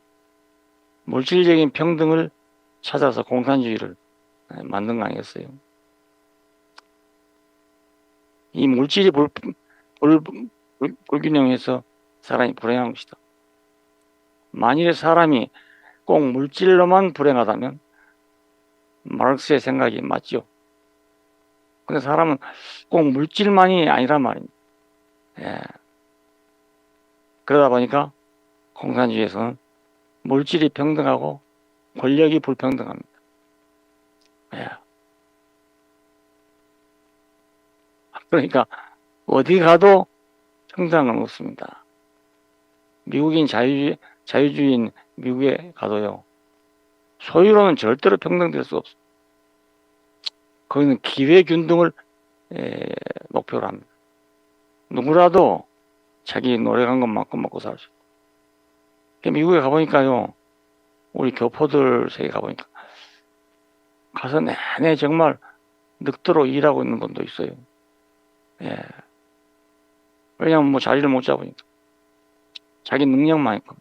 물질적인 평등을 찾아서 공산주의를 만든 거 아니겠어요? 이 물질이 불균형해서 사람이 불행한 것이다. 만일에 사람이 꼭 물질로만 불행하다면 마르크스의 생각이 맞죠. 근데 사람은 꼭 물질만이 아니란 말입니다. 예. 그러다 보니까 공산주의에서는 물질이 평등하고 권력이 불평등합니다. 예. 그러니까 어디 가도 평등은 없습니다. 미국인 자유주의인 미국에 가도요. 소유로는 절대로 평등될 수 없어요. 거기는 기회균등을 목표로 합니다. 누구라도 자기 노력한 것만큼 먹고 살 수 있어요. 미국에 가보니까요. 우리 교포들 세계 가보니까 가서 내내 정말 늑대로 일하고 있는 분도 있어요. 예. 왜냐면 뭐 자리를 못 잡으니까. 자기 능력만 있고.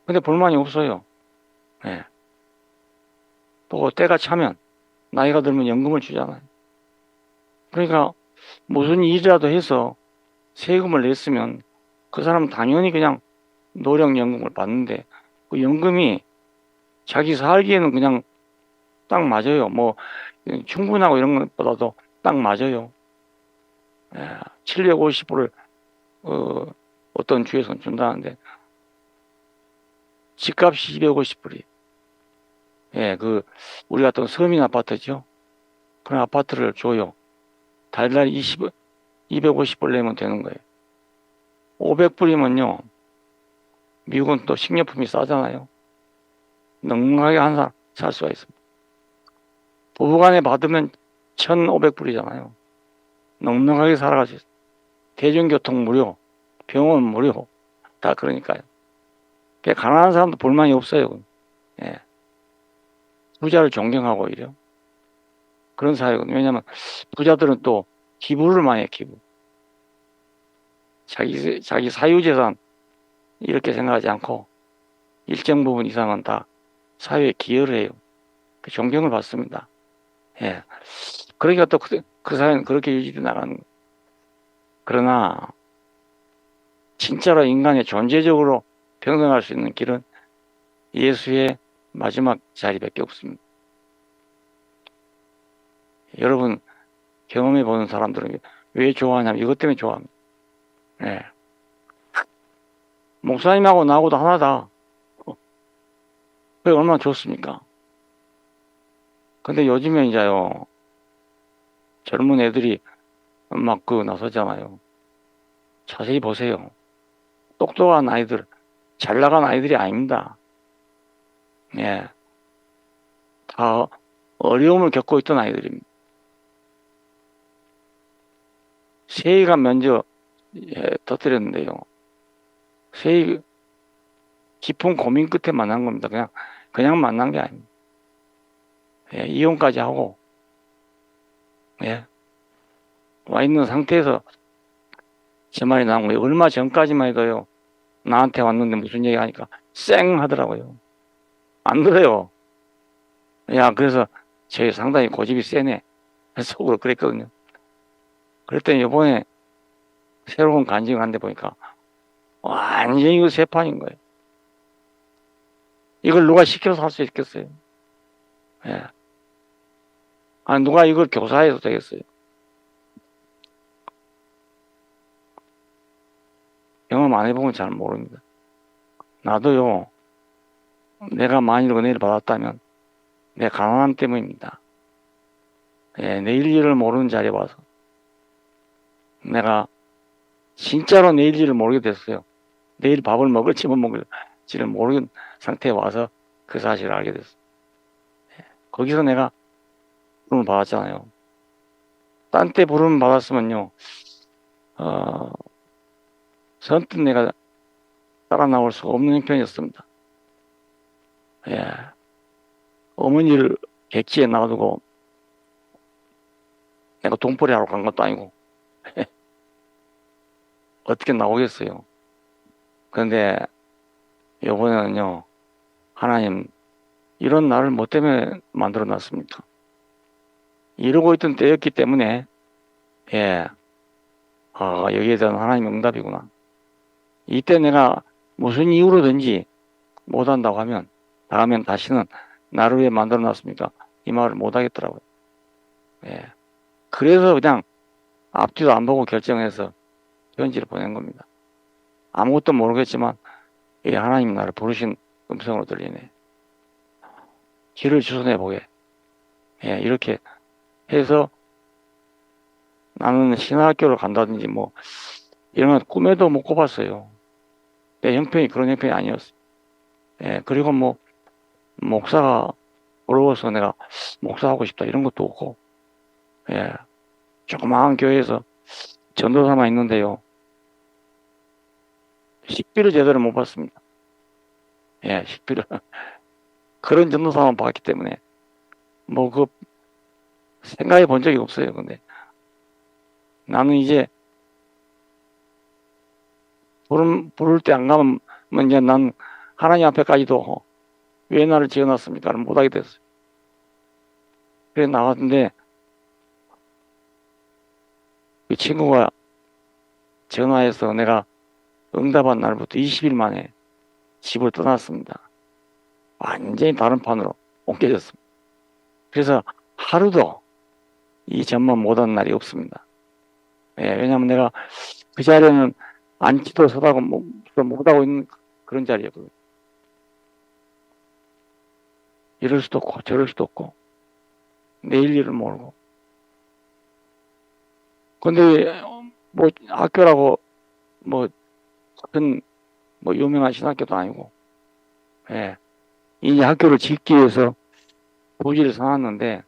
근데 불만이 없어요. 예. 또 때가 차면 나이가 들면 연금을 주잖아요. 그러니까 무슨 일이라도 해서 세금을 냈으면 그 사람은 당연히 그냥 노령연금을 받는데 그 연금이 자기 살기에는 그냥 딱 맞아요. 뭐 충분하고 이런 것보다도 딱 맞아요. 750불을 어떤 주에서는 준다는데 집값이 250불이. 우리 같은 서민 아파트죠. 그런 아파트를 줘요. 달달 250불 내면 되는 거예요. 500불이면요. 미국은 또 식료품이 싸잖아요. 넉넉하게 한 살 살 수가 있습니다. 부부간에 받으면 1,500불이잖아요. 넉넉하게 살아갈 수 있어요. 대중교통 무료, 병원 무료, 다 그러니까요. 가난한 사람도 불만이 없어요. 부자를 존경하고 오히려 그런 사회거든요. 왜냐하면 부자들은 또 기부를 많이 해요. 기부. 자기 사유재산 이렇게 생각하지 않고 일정 부분 이상은 다 사회에 기여를 해요. 존경을 받습니다. 그러니까 또 그 사회는 그렇게 유지돼 나가는 거예요. 그러나 진짜로 인간의 존재적으로 평등할 수 있는 길은 예수의 마지막 자리밖에 없습니다. 여러분 경험해 보는 사람들은 왜 좋아하냐면 이것 때문에 좋아합니다. 목사님하고 나하고도 하나다. 그게 얼마나 좋습니까? 근데 요즘에 이제요 젊은 애들이 막 나서잖아요. 자세히 보세요. 똑똑한 아이들, 잘 나간 아이들이 아닙니다. 다 어려움을 겪고 있던 아이들입니다. 세이가 먼저 터뜨렸는데요. 세이 깊은 고민 끝에 만난 겁니다. 그냥 만난 게 아닙니다. 이혼까지 하고 와 있는 상태에서 제 말이 나온 거예요. 얼마 전까지만 해도요. 나한테 왔는데 무슨 얘기 하니까 쌩 하더라고요. 안 그래요. 그래서 제 상당히 고집이 세네. 속으로 그랬거든요. 그랬더니 이번에 새로운 간증을 한데 보니까 완전히 이거 새 판인 거예요. 이걸 누가 시켜서 할 수 있겠어요? 누가 이걸 교사해도 되겠어요? 경험 안 해보면 잘 모릅니다. 나도요, 내가 만일 은혜를 받았다면 내 가난함 때문입니다. 내일 일을 모르는 자리에 와서 내가 진짜로 내일 일을 모르게 됐어요. 내일 밥을 먹을지 못 먹을지를 모르는 상태에 와서 그 사실을 알게 됐어요. 거기서 내가 부름을 받았잖아요. 딴 때 부름을 받았으면요, 선뜻 내가 따라 나올 수가 없는 형편이었습니다. 어머니를 객지에 놔두고 내가 돈벌이 하러 간 것도 아니고 어떻게 나오겠어요. 그런데 이번에는요, 하나님 이런 나를 뭐 때문에 만들어 놨습니까? 이러고 있던 때였기 때문에 여기에 대한 하나님의 응답이구나. 이때 내가 무슨 이유로든지 못한다고 하면 다음엔 다시는 나를 왜 만들어 놨습니까? 이 말을 못하겠더라고요. 그래서 그냥 앞뒤도 안 보고 결정해서 편지를 보낸 겁니다. 아무것도 모르겠지만 하나님 나를 부르신 음성으로 들리네. 길을 주선해 보게. 이렇게 해서 나는 신학교를 간다든지 뭐 이런 건 꿈에도 못 꿔봤어요. 내 형편이 그런 형편이 아니었어요. 그리고 뭐 목사가 어려워서 내가 목사하고 싶다 이런 것도 없고 조그마한 교회에서 전도사만 있는데요. 식비를 제대로 못 받습니다. 식비를 그런 전도사만 받기 때문에 뭐 생각해 본 적이 없어요. 근데 나는 이제 부를 때 안 가면 이제 난 하나님 앞에까지도 왜 나를 지어놨습니까? 못하게 됐어요. 그래 나왔는데 그 친구가 전화해서 내가 응답한 날부터 20일 만에 집을 떠났습니다. 완전히 다른 판으로 옮겨졌습니다. 그래서 하루도 이 전만 못한 날이 없습니다. 예, 왜냐면 내가 그 자리에는 앉지도 서다고 못하고 있는 그런 자리였거든요. 이럴 수도 없고 저럴 수도 없고 내일 일을 모르고. 근데 뭐 학교라고 뭐 큰 뭐 유명한 신학교도 아니고, 예, 이 학교를 짓기 위해서 부지를 사놨는데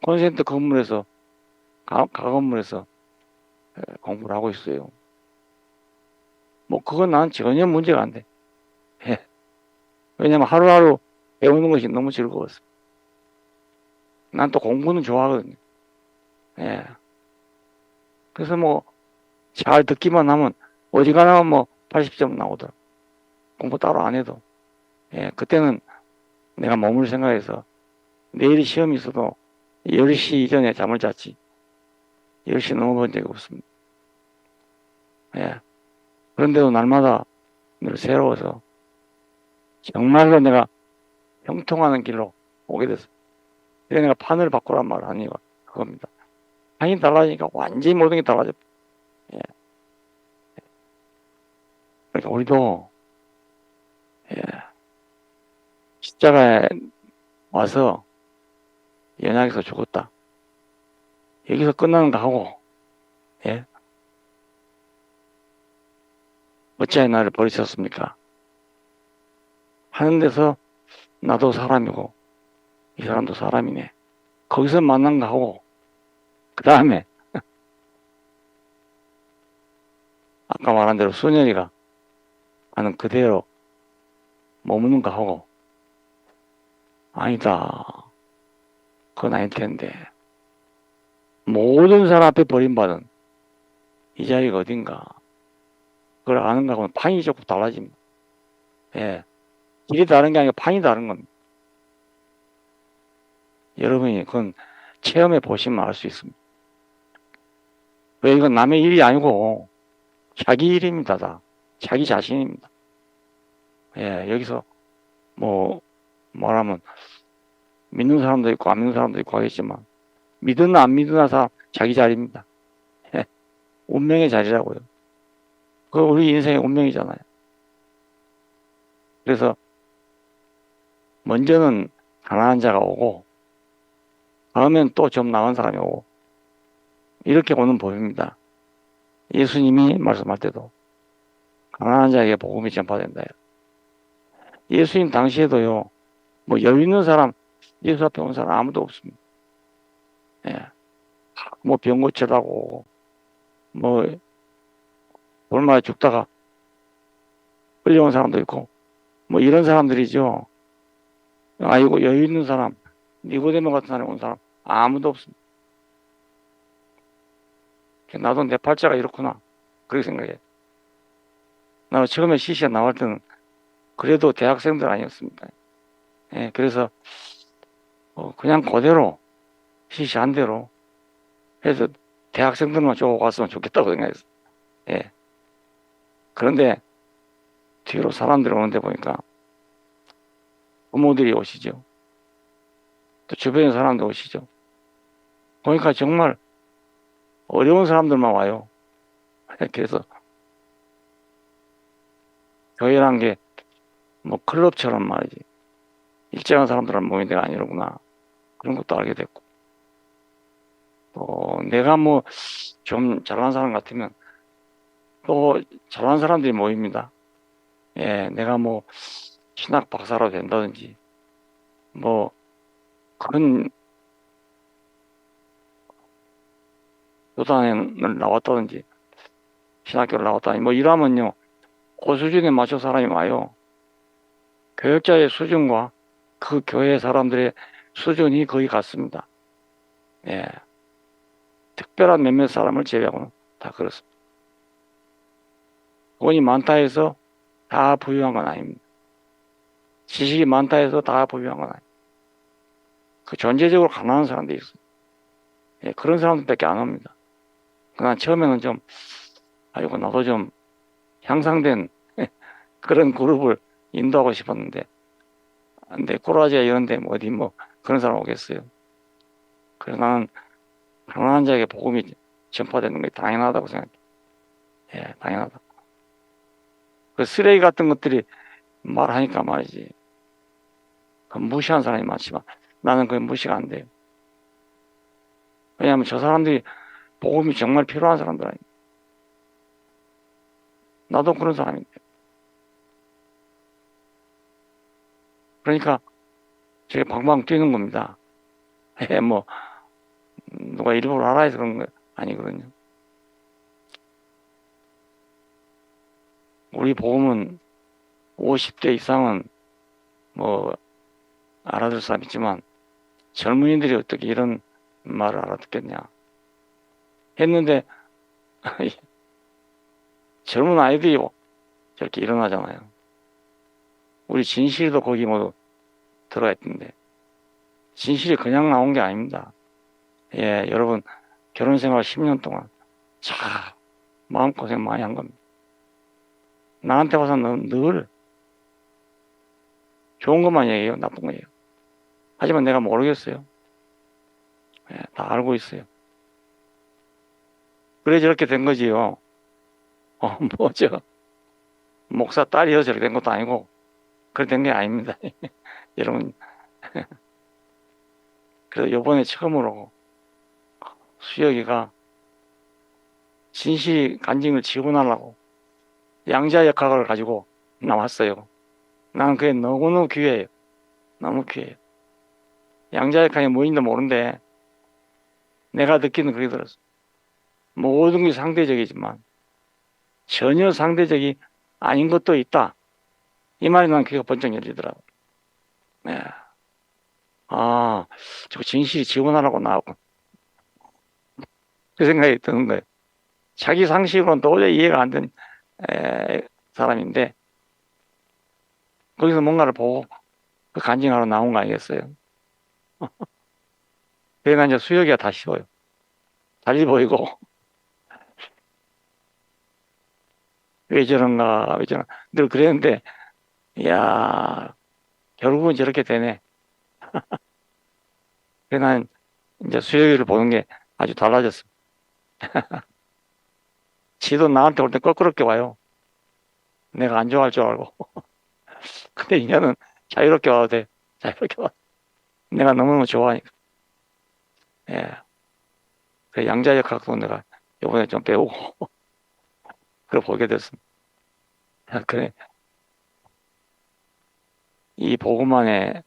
콘센트 건물에서 가건물에서 공부를 하고 있어요. 뭐 그건 난 전혀 문제가 안 돼. 예. 왜냐면 하루하루 배우는 것이 너무 즐거웠어. 난 또 공부는 좋아하거든요. 예. 그래서 뭐 잘 듣기만 하면 어지간하면 뭐 80점 나오더라. 공부 따로 안 해도. 예. 그때는 내가 몸을 생각해서 내일이 시험이 있어도 10시 이전에 잠을 잤지. 10시 넘어본 적이 없습니다. 예. 그런데도 날마다 늘 새로워서 정말로 내가 형통하는 길로 오게 됐어. 그래서 내가 판을 바꾸란 말을 하는 이유가 그겁니다. 판이 달라지니까 완전히 모든 게 달라져. 예. 그러니까 우리도, 예, 십자가에 와서 연약해서 죽었다. 여기서 끝나는 거 하고, 예. 어찌하여 나를 버리셨습니까? 하는 데서 나도 사람이고 이 사람도 사람이네. 거기서 만난 거 하고, 그 다음에 아까 말한 대로 순열이가 하는 그대로 머무는 거 하고, 아니다. 그건 아닐 텐데. 모든 사람 앞에 버림받은 이 자리가 어딘가. 그걸 아는 거하고는 판이 조금 달라집니다. 예. 길이 다른 게 아니라 판이 다른 겁니다. 여러분이 그건 체험해 보시면 알 수 있습니다. 왜 이건 남의 일이 아니고 자기 일입니다. 다. 자기 자신입니다. 예. 여기서 뭐 말하면 믿는 사람도 있고 안 믿는 사람도 있고 하겠지만 믿으나 안 믿으나 다 자기 자리입니다. 예. 운명의 자리라고요. 그 우리 인생의 운명이잖아요. 그래서 먼저는 가난한 자가 오고 다음엔 또 좀 나은 사람이 오고 이렇게 오는 법입니다. 예수님이 말씀할 때도 가난한 자에게 복음이 전파된다. 예수님 당시에도요, 뭐 여유 있는 사람, 예수 앞에 온 사람 아무도 없습니다. 예. 뭐 병 고치라고, 뭐 얼마나 죽다가 끌려온 사람도 있고, 뭐 이런 사람들이죠. 아이고 여유 있는 사람, 니고데모 같은 사람이 온 사람 아무도 없습니다. 나도 내 팔자가 이렇구나 그렇게 생각해. 나 처음에 시시에 나올 때는 그래도 대학생들 아니었습니까? 예, 그래서 그냥 그대로 시시한 대로 해서 대학생들만 쪼고 갔으면 좋겠다고 생각했어. 예. 그런데 뒤로 사람들이 오는데 보니까 부모들이 오시죠. 또 주변의 사람들 오시죠. 보니까 정말 어려운 사람들만 와요. 그래서 교회란 게 뭐 클럽처럼 말이지. 일정한 사람들은 모이는 데가 아니로구나. 그런 것도 알게 됐고. 또 내가 뭐 좀 잘하는 사람 같으면 또 잘하는 사람들이 모입니다. 예, 내가 뭐 신학 박사로 된다든지 뭐 큰 교단에 나왔다든지 신학교를 나왔다든지 뭐 이러면요 그 수준에 맞춰 사람이 와요. 교역자의 수준과 그 교회 사람들의 수준이 거의 같습니다. 예, 특별한 몇몇 사람을 제외하고는 다 그렇습니다. 돈이 많다 해서 다 부유한 건 아닙니다. 지식이 많다 해서 다 부유한 건 아닙니다. 그 존재적으로 가난한 사람들이 있어요. 예, 그런 사람들밖에 안 옵니다. 난 처음에는 좀 아이고 나도 좀 향상된 그런 그룹을 인도하고 싶었는데 안 돼. 코라지아 이런 데 어디 뭐 그런 사람 오겠어요. 그래서 나는 가난한 자에게 복음이 전파되는 게 당연하다고 생각해. 예, 당연하다. 그 쓰레기 같은 것들이 말하니까 말이지. 그 무시하는 사람이 많지만 나는 그게 무시가 안 돼요. 왜냐하면 저 사람들이 복음이 정말 필요한 사람들 아니에요. 나도 그런 사람인데. 그러니까 저게 방방 뛰는 겁니다. 예, 뭐 누가 일부러 알아 해서 그런 거 아니거든요. 우리 복음은 50대 이상은 뭐 알아들 사람 있지만 젊은이들이 어떻게 이런 말을 알아듣겠냐 했는데 젊은 아이들이 저렇게 일어나잖아요. 우리 진실도 거기 모두 들어가 있던데 진실이 그냥 나온 게 아닙니다. 예, 여러분 결혼 생활 10년 동안 참 마음고생 많이 한 겁니다. 나한테 와서는 늘 좋은 것만 얘기해요. 나쁜 거예요. 하지만 내가 모르겠어요. 예, 다 알고 있어요. 그래 저렇게 된 거지요. 뭐죠? 목사 딸이어서 저렇게 된 것도 아니고 그래 된 게 아닙니다. 여러분 그래서 요번에 처음으로 수혁이가 진실 간증을 지원하려고 양자 역학을 가지고 나왔어요. 나는 그게 너무너무 귀해요. 너무 귀해요. 양자 역학이 뭐인지 모르는데 내가 느끼는 그게 들었어. 모든 게 상대적이지만 전혀 상대적이 아닌 것도 있다. 이 말이 난 귀가 번쩍 열리더라고. 네. 아, 저 진실이 지원하라고 나오고 그 생각이 드는 거예요. 자기 상식으로는 도저히 이해가 안 된 사람인데 거기서 뭔가를 보고 그 간증하러 나온 거 아니겠어요? 그러니까 이제 수혁이가 다 쉬워요. 달리 보이고 왜 저런가 왜 저런가 늘 그랬는데 이야 결국은 저렇게 되네. 그래서 난 이제 수혁이를 보는 게 아주 달라졌어. 지도 나한테 올 때 껄끄럽게 와요. 내가 안 좋아할 줄 알고. 근데 이제는 자유롭게 와도 돼. 자유롭게 와. 내가 너무너무 좋아하니까. 예. 그 양자역학도 내가 이번에 좀 배우고 그걸 보게 됐습니다. 그래. 이 보고만에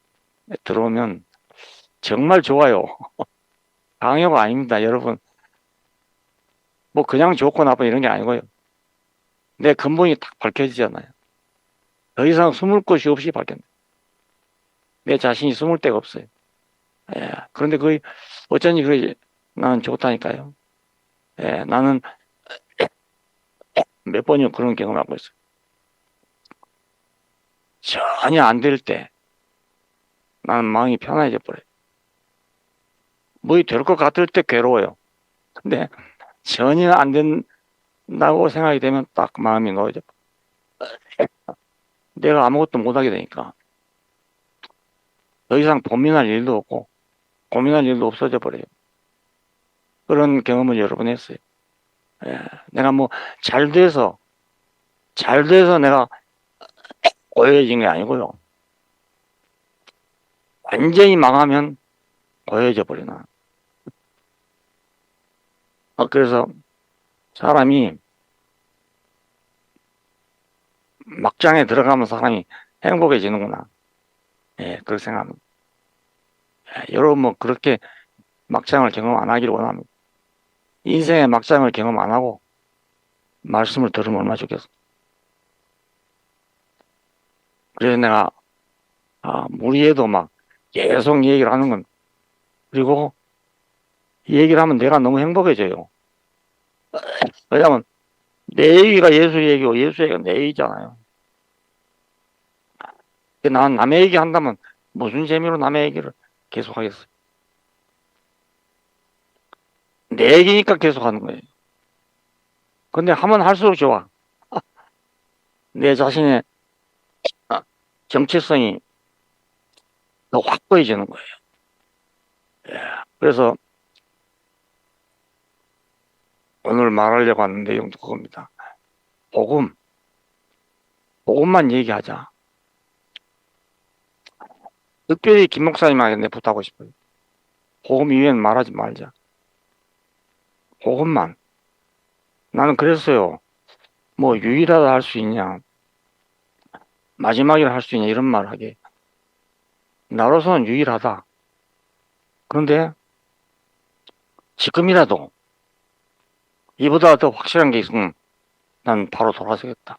들어오면 정말 좋아요. 강요가 아닙니다, 여러분. 뭐 그냥 좋고 나빠 이런 게 아니고요. 내 근본이 딱 밝혀지잖아요. 더 이상 숨을 곳이 없이 밝혔네. 내 자신이 숨을 데가 없어요. 예. 그런데 그게 어쩐지 그게 나는 좋다니까요. 예. 나는 몇 번이나 그런 경험을 하고 있어요. 전혀 안 될 때 나는 마음이 편해져 버려요. 뭐 될 것 같을 때 괴로워요. 근데 전혀 안 된다고 생각이 되면 딱 마음이 놓여져. 내가 아무것도 못하게 되니까 더 이상 고민할 일도 없고 고민할 일도 없어져 버려요. 그런 경험을 여러 번 했어요. 예, 내가 뭐 잘 돼서 내가 고요해진 게 아니고요. 완전히 망하면 고요해져 버리나. 그래서 사람이 막장에 들어가면 사람이 행복해지는구나. 예, 그렇게 생각합니다. 예, 여러분 뭐 그렇게 막장을 경험 안 하기를 원합니다. 인생의 막장을 경험 안 하고 말씀을 들으면 얼마나 좋겠어. 그래서 내가 무리해도 막 계속 얘기를 하는 건 그리고 이 얘기를 하면 내가 너무 행복해져요. 왜냐하면 내 얘기가 예수 얘기고 예수 얘기가 내 얘기잖아요. 난 남의 얘기 한다면 무슨 재미로 남의 얘기를 계속 하겠어요. 내 얘기니까 계속 하는 거예요. 근데 하면 할수록 좋아. 내 자신의 정체성이 더 확고해지는 거예요. 예. 그래서 오늘 말하려고 하는 내용도 그겁니다. 복음만 얘기하자. 특별히 김 목사님에게 내 부탁하고 싶어요. 복음 이외에는 말하지 말자. 복음만. 나는 그랬어요. 뭐 유일하다 할 수 있냐, 마지막이라 할 수 있냐, 이런 말 하게. 나로서는 유일하다. 그런데 지금이라도 이보다 더 확실한 게 있으면 난 바로 돌아서겠다.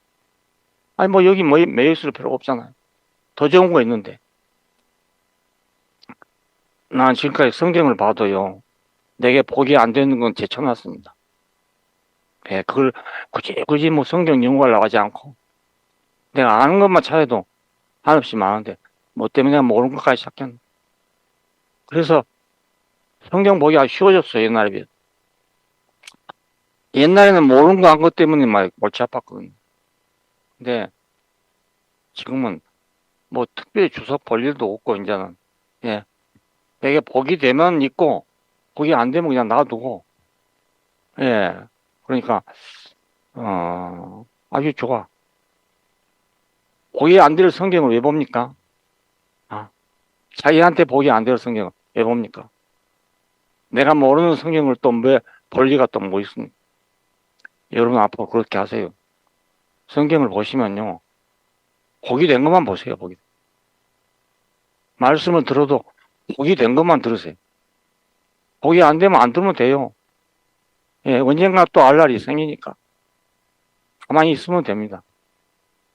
아니 뭐 여기 뭐 매여 있을 필요가 없잖아요. 더 좋은 거 있는데. 난 지금까지 성경을 봐도요, 내게 복이 안 되는 건 제쳐놨습니다. 예, 그걸 굳이 뭐 성경 연구하려고 하지 않고 내가 아는 것만 찾아도 한없이 많은데 뭐 때문에 내가 모르는 것까지 찾겠나. 그래서 성경 보기가 쉬워졌어요. 옛날에 비해. 옛날에는 모르는 거 한 것 때문에 막 골치 아팠거든요. 근데 지금은 뭐 특별히 주석 볼 일도 없고 이제는, 예, 내게 복이 되면 있고 복이 안 되면 그냥 놔두고, 예, 그러니까 아주 좋아. 복이 안 될 성경을 왜 봅니까? 자기한테 복이 안 될 성경을 왜 봅니까? 내가 모르는 성경을 또 왜 볼 리가 또 뭐 있습니까? 여러분 앞으로 그렇게 하세요. 성경을 보시면요, 복이 된 것만 보세요. 복이. 말씀을 들어도 복이 된 것만 들으세요. 복이 안 되면 안 들으면 돼요. 예, 언젠가 또 알 날이 생기니까 가만히 있으면 됩니다.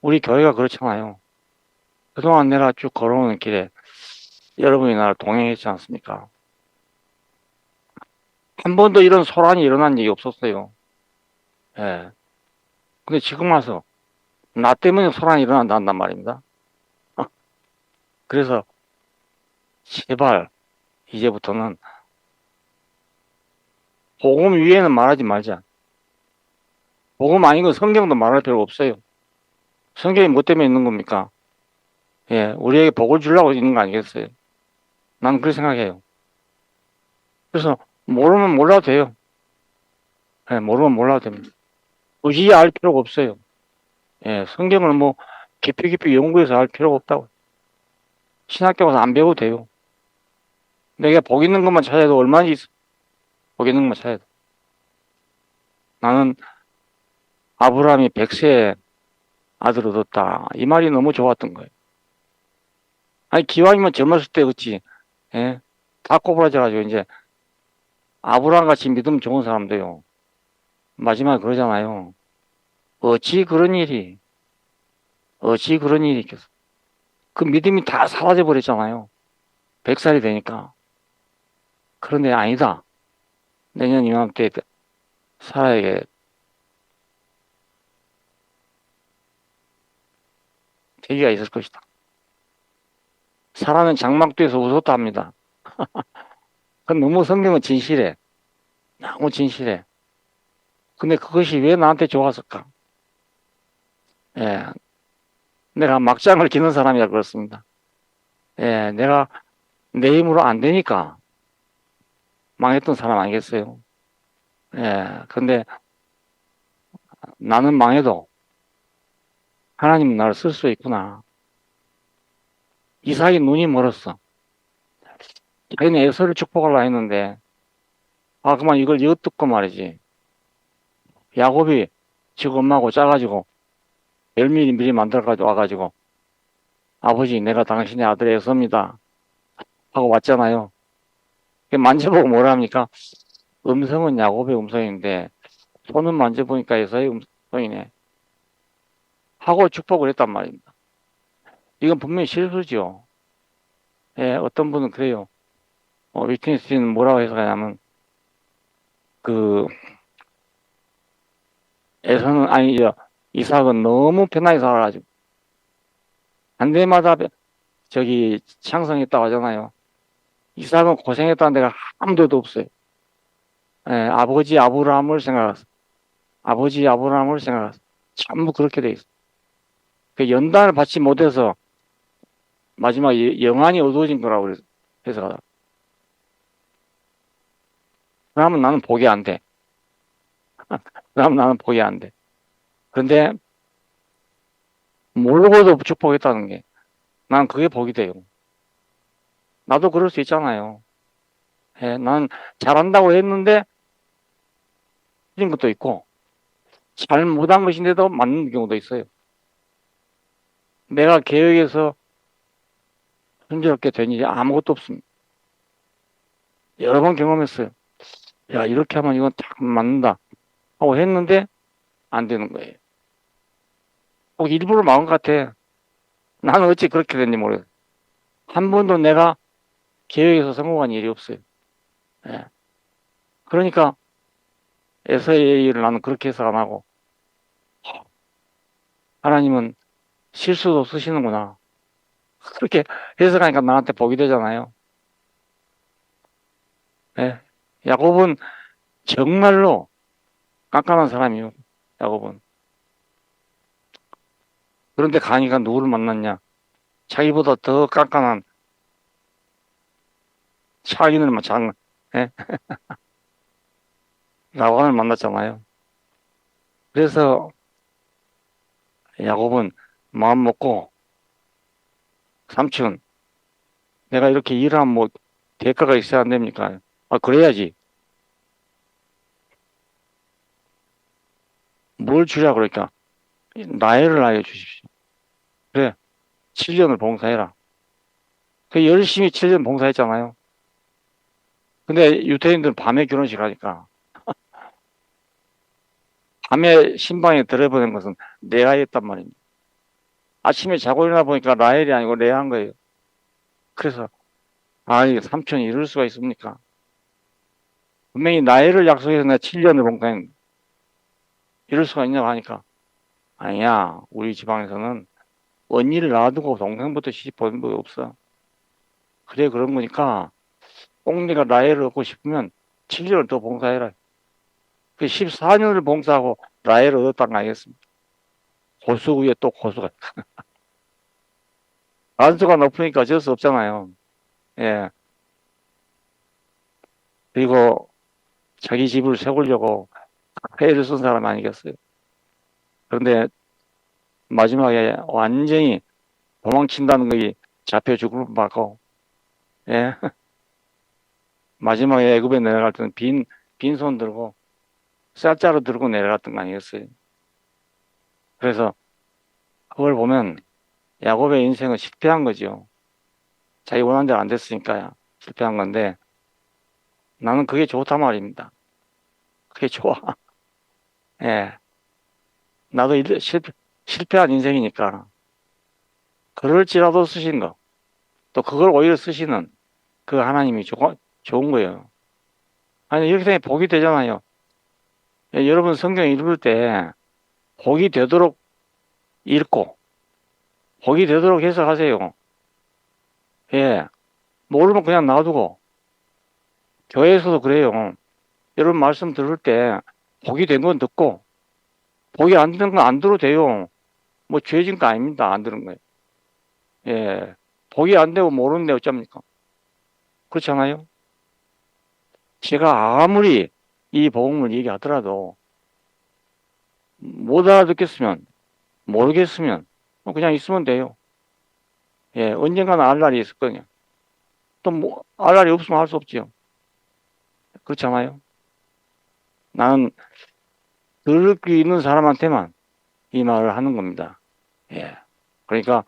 우리 교회가 그렇잖아요. 그동안 내가 쭉 걸어오는 길에 여러분이 나를 동행했지 않습니까? 한 번도 이런 소란이 일어난 적이 없었어요. 예. 근데 지금 와서 나 때문에 소란이 일어난단 말입니다. 그래서 제발 이제부터는 복음 위에는 말하지 말자. 복음 아닌 건 성경도 말할 필요가 없어요. 성경이 뭐 때문에 있는 겁니까? 예, 우리에게 복을 주려고 있는 거 아니겠어요? 난 그렇게 생각해요. 그래서 모르면 몰라도 돼요. 예, 모르면 몰라도 됩니다. 굳이 알 필요가 없어요. 예, 성경을 뭐 깊이 연구해서 알 필요가 없다고. 신학교 가서 안 배워도 돼요. 내가 복 있는 것만 찾아도 얼마나 있어. 복 있는 것만 찾아도. 나는 아브라함이 100세에 아들을 얻었다. 이 말이 너무 좋았던 거예요. 아니, 기왕이면 젊었을 때 그치. 예? 다 꼬부라져가지고 이제 아브라함 같이 믿음 좋은 사람도요, 마지막에 그러잖아요. 어찌 그런 일이 있겠어. 그 믿음이 다 사라져 버렸잖아요. 100살이 되니까. 그런데 아니다. 내년 이맘때 살아야 계기가 있을 것이다. 사람은 장막도에서 웃었다 합니다. 그건 너무 성경은 진실해. 너무 진실해. 근데 그것이 왜 나한테 좋았을까? 예, 내가 막장을 기는 사람이라 그렇습니다. 예, 내가 내 힘으로 안 되니까 망했던 사람 아니겠어요? 예, 근데 나는 망해도 하나님은 나를 쓸 수 있구나. 이삭이 눈이 멀었어. 자기는 에서를 축복하려 했는데, 그만 이걸 엿듣고 말이지. 야곱이 지금 엄마하고 짜가지고 열미리 미리 만들어가지고 와가지고, 아버지 내가 당신의 아들 에서입니다 하고 왔잖아요. 만져보고 뭐라 합니까? 음성은 야곱의 음성인데 손은 만져보니까 에서의 음성이네 하고 축복을 했단 말입니다. 이건 분명히 실수죠. 예, 어떤 분은 그래요. 위트니스는 뭐라고 해석하냐면, 그 에서는 아니 이삭은 너무 편하게 살아가지고 한 대마다 저기 창성했다고 하잖아요. 이삭은 고생했다는 데가 아무데도 없어요. 예, 아버지 아브라함을 생각했어. 아버지 아브라함을 생각했어. 전부 그렇게 돼 있어. 그 연단을 받지 못해서 마지막에 영안이 어두워진 거라고 해석하다. 그러면 나는 복이 안 돼. 그럼 나는 포기 안 돼. 그런데 모르고도 축복했다는 게 난 그게 복이 돼요. 나도 그럴 수 있잖아요. 예, 난 잘한다고 했는데 틀린 것도 있고 잘 못한 것인데도 맞는 경우도 있어요. 내가 계획해서 순조롭게 된 일이 아무것도 없습니다. 여러 번 경험했어요. 야, 이렇게 하면 이건 딱 맞는다 하고 했는데 안 되는 거예요. 꼭 일부러 막은 것 같아. 나는 어찌 그렇게 됐는지 모르겠어요. 한 번도 내가 계획해서 성공한 일이 없어요. 예. 그러니까 에서의 일을 나는 그렇게 해서 안 하고 하나님은 실수도 쓰시는구나. 그렇게 해석하니까 나한테 복이 되잖아요. 예. 야곱은 정말로 깐깐한 사람이요. 야곱은. 그런데 가니가 누구를 만났냐? 자기보다 더 깐깐한 차인을 장, 예? 라반을 만났잖아요. 그래서 야곱은 마음 먹고 삼촌, 내가 이렇게 일하면 뭐 대가가 있어야 안 됩니까? 아, 그래야지. 뭘 주랴 그러니까 나이를 나여 주십시오. 그래, 7년을 봉사해라. 그 열심히 7년 봉사했잖아요. 근데 유태인들은 밤에 결혼식 하니까 밤에 신방에 들어보낸 것은 레아였단 말입니다. 아침에 자고 일어나 보니까 라헬이 아니고 레아한 거예요. 그래서 아니 삼촌이 이럴 수가 있습니까? 분명히 나이를 약속해서 내가 7년을 봉사했는데 이럴 수가 있냐고 하니까 아니야, 우리 지방에서는 언니를 놔두고 동생부터 시집 보는 법 없어. 그래 그런 거니까 꼭 네가 라헬을 얻고 싶으면 7년을 더 봉사해라. 그 14년을 봉사하고 라헬을 얻었다는 거 아니겠습니까? 고수 위에 또 고수가 안수가 높으니까 어쩔 수 없잖아요. 예. 그리고 자기 집을 세우려고 회를 쓴 사람 아니겠어요. 그런데 마지막에 완전히 도망친다는 것이 잡혀 죽을 뻔하고, 예. 마지막에 애굽에 내려갈 때는 빈손 들고 쌀자루 들고 내려갔던 거 아니겠어요. 그래서 그걸 보면 야곱의 인생은 실패한 거죠. 자기 원하는 대로 안 됐으니까 실패한 건데 나는 그게 좋단 말입니다. 그게 좋아. 예. 나도 실패한 인생이니까 그럴지라도 쓰신 거, 또 그걸 오히려 쓰시는 그 하나님이 좋은 거예요. 아니, 이렇게 되면 복이 되잖아요. 예, 여러분 성경 읽을 때 복이 되도록 읽고, 복이 되도록 해석하세요. 예. 모르면 그냥 놔두고, 교회에서도 그래요. 여러분 말씀 들을 때 복이 된 건 듣고, 복이 안 된 건 안 들어도 돼요. 뭐 죄진 거 아닙니다. 안 들은 거예요. 예. 복이 안 되고 모르는데 어쩝니까? 그렇잖아요? 제가 아무리 이 복음을 얘기하더라도 못 알아듣겠으면 모르겠으면 그냥 있으면 돼요. 예, 언젠가는 알 날이 있을 거냐. 또 뭐 알 날이 없으면 할 수 없지요. 그렇잖아요. 나는 들을 게 있는 사람한테만 이 말을 하는 겁니다. 예. 그러니까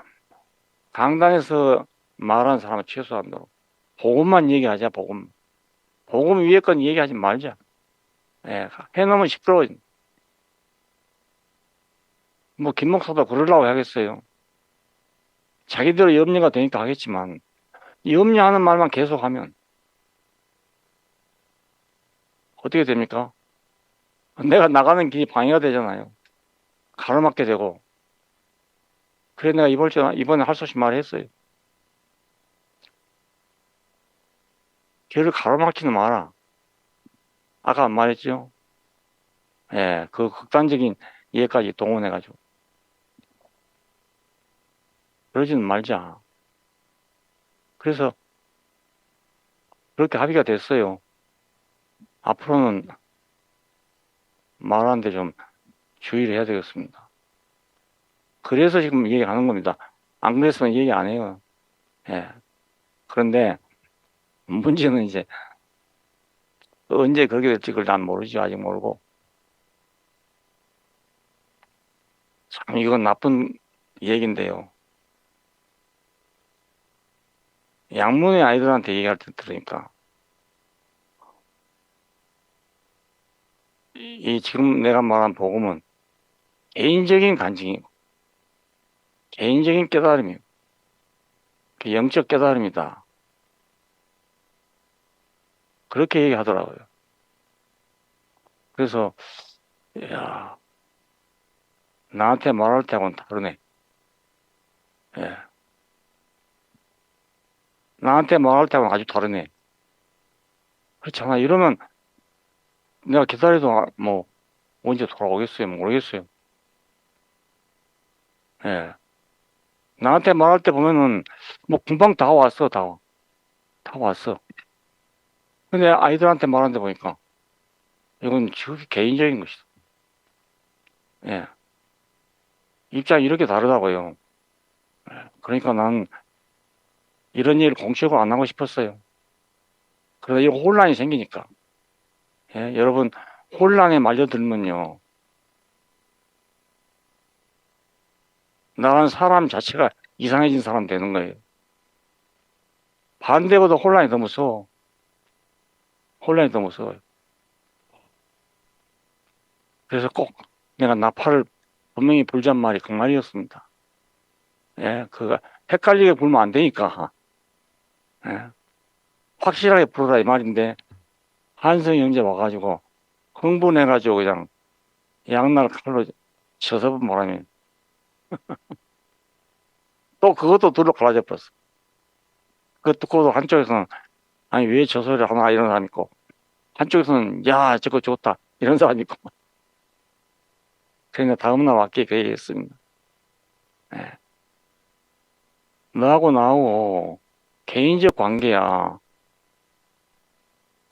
강단에서 말하는 사람은 최소한도로 복음만 얘기하자. 복음. 복음 위에 건 얘기하지 말자. 예. 해놓으면 시끄러워. 뭐 김 목사도 그러려고 하겠어요. 자기들 염려가 되니까 하겠지만 염려하는 말만 계속하면 어떻게 됩니까? 내가 나가는 길이 방해가 되잖아요. 가로막게 되고. 그래 내가 이번에 할 수 없이 말했어요. 길을 가로막지는 마라. 아까 안 말했죠? 예, 그 극단적인 이해까지 동원해가지고. 그러지는 말자. 그래서 그렇게 합의가 됐어요. 앞으로는 말하는데 좀 주의를 해야 되겠습니다. 그래서 지금 얘기하는 겁니다. 안 그랬으면 얘기 안 해요. 예. 그런데 문제는 이제 언제 그렇게 될지 그걸 난 모르죠. 아직 모르고. 참 이건 나쁜 얘기인데요. 양문의 아이들한테 얘기할 때 들으니까 이 지금 내가 말한 복음은 개인적인 간증이고 개인적인 깨달음이고 영적 깨달음이다. 그렇게 얘기하더라고요. 그래서 야, 나한테 말할 때하고는 다르네. 예. 나한테 말할 때하고는 아주 다르네. 그렇잖아. 이러면 내가 기다려도 뭐 언제 돌아오겠어요? 모르겠어요. 예. 나한테 말할 때 보면은 뭐 금방 다 왔어. 다 왔어. 근데 아이들한테 말하는데 보니까 이건 지극히 개인적인 것이다. 예. 입장이 이렇게 다르다고요. 예. 그러니까 난 이런 일을 공식으로 안 하고 싶었어요. 그러다 이 혼란이 생기니까. 예. 여러분, 혼란에 말려들면요. 나란 사람 자체가 이상해진 사람 되는 거예요. 반대보다 혼란이 더 무서워. 혼란이 더 무서워요. 그래서 꼭 내가 나팔을 분명히 불잔 말이 그 말이었습니다. 예, 그가 헷갈리게 불면 안 되니까. 예, 확실하게 부르라 이 말인데 한성이 형제 와가지고 흥분해가지고 그냥 양날 칼로 쳐서 말하면 또 그것도 둘러 갈라져 버렸어. 그거 듣고도 한쪽에서는 아니 왜 저 소리를 하나 이런 사람 있고 한쪽에서는 야 저거 좋다 이런 사람 있고 그러니까 다음날 왔기에 그 얘기했습니다. 예. 너하고 나하고 개인적 관계야.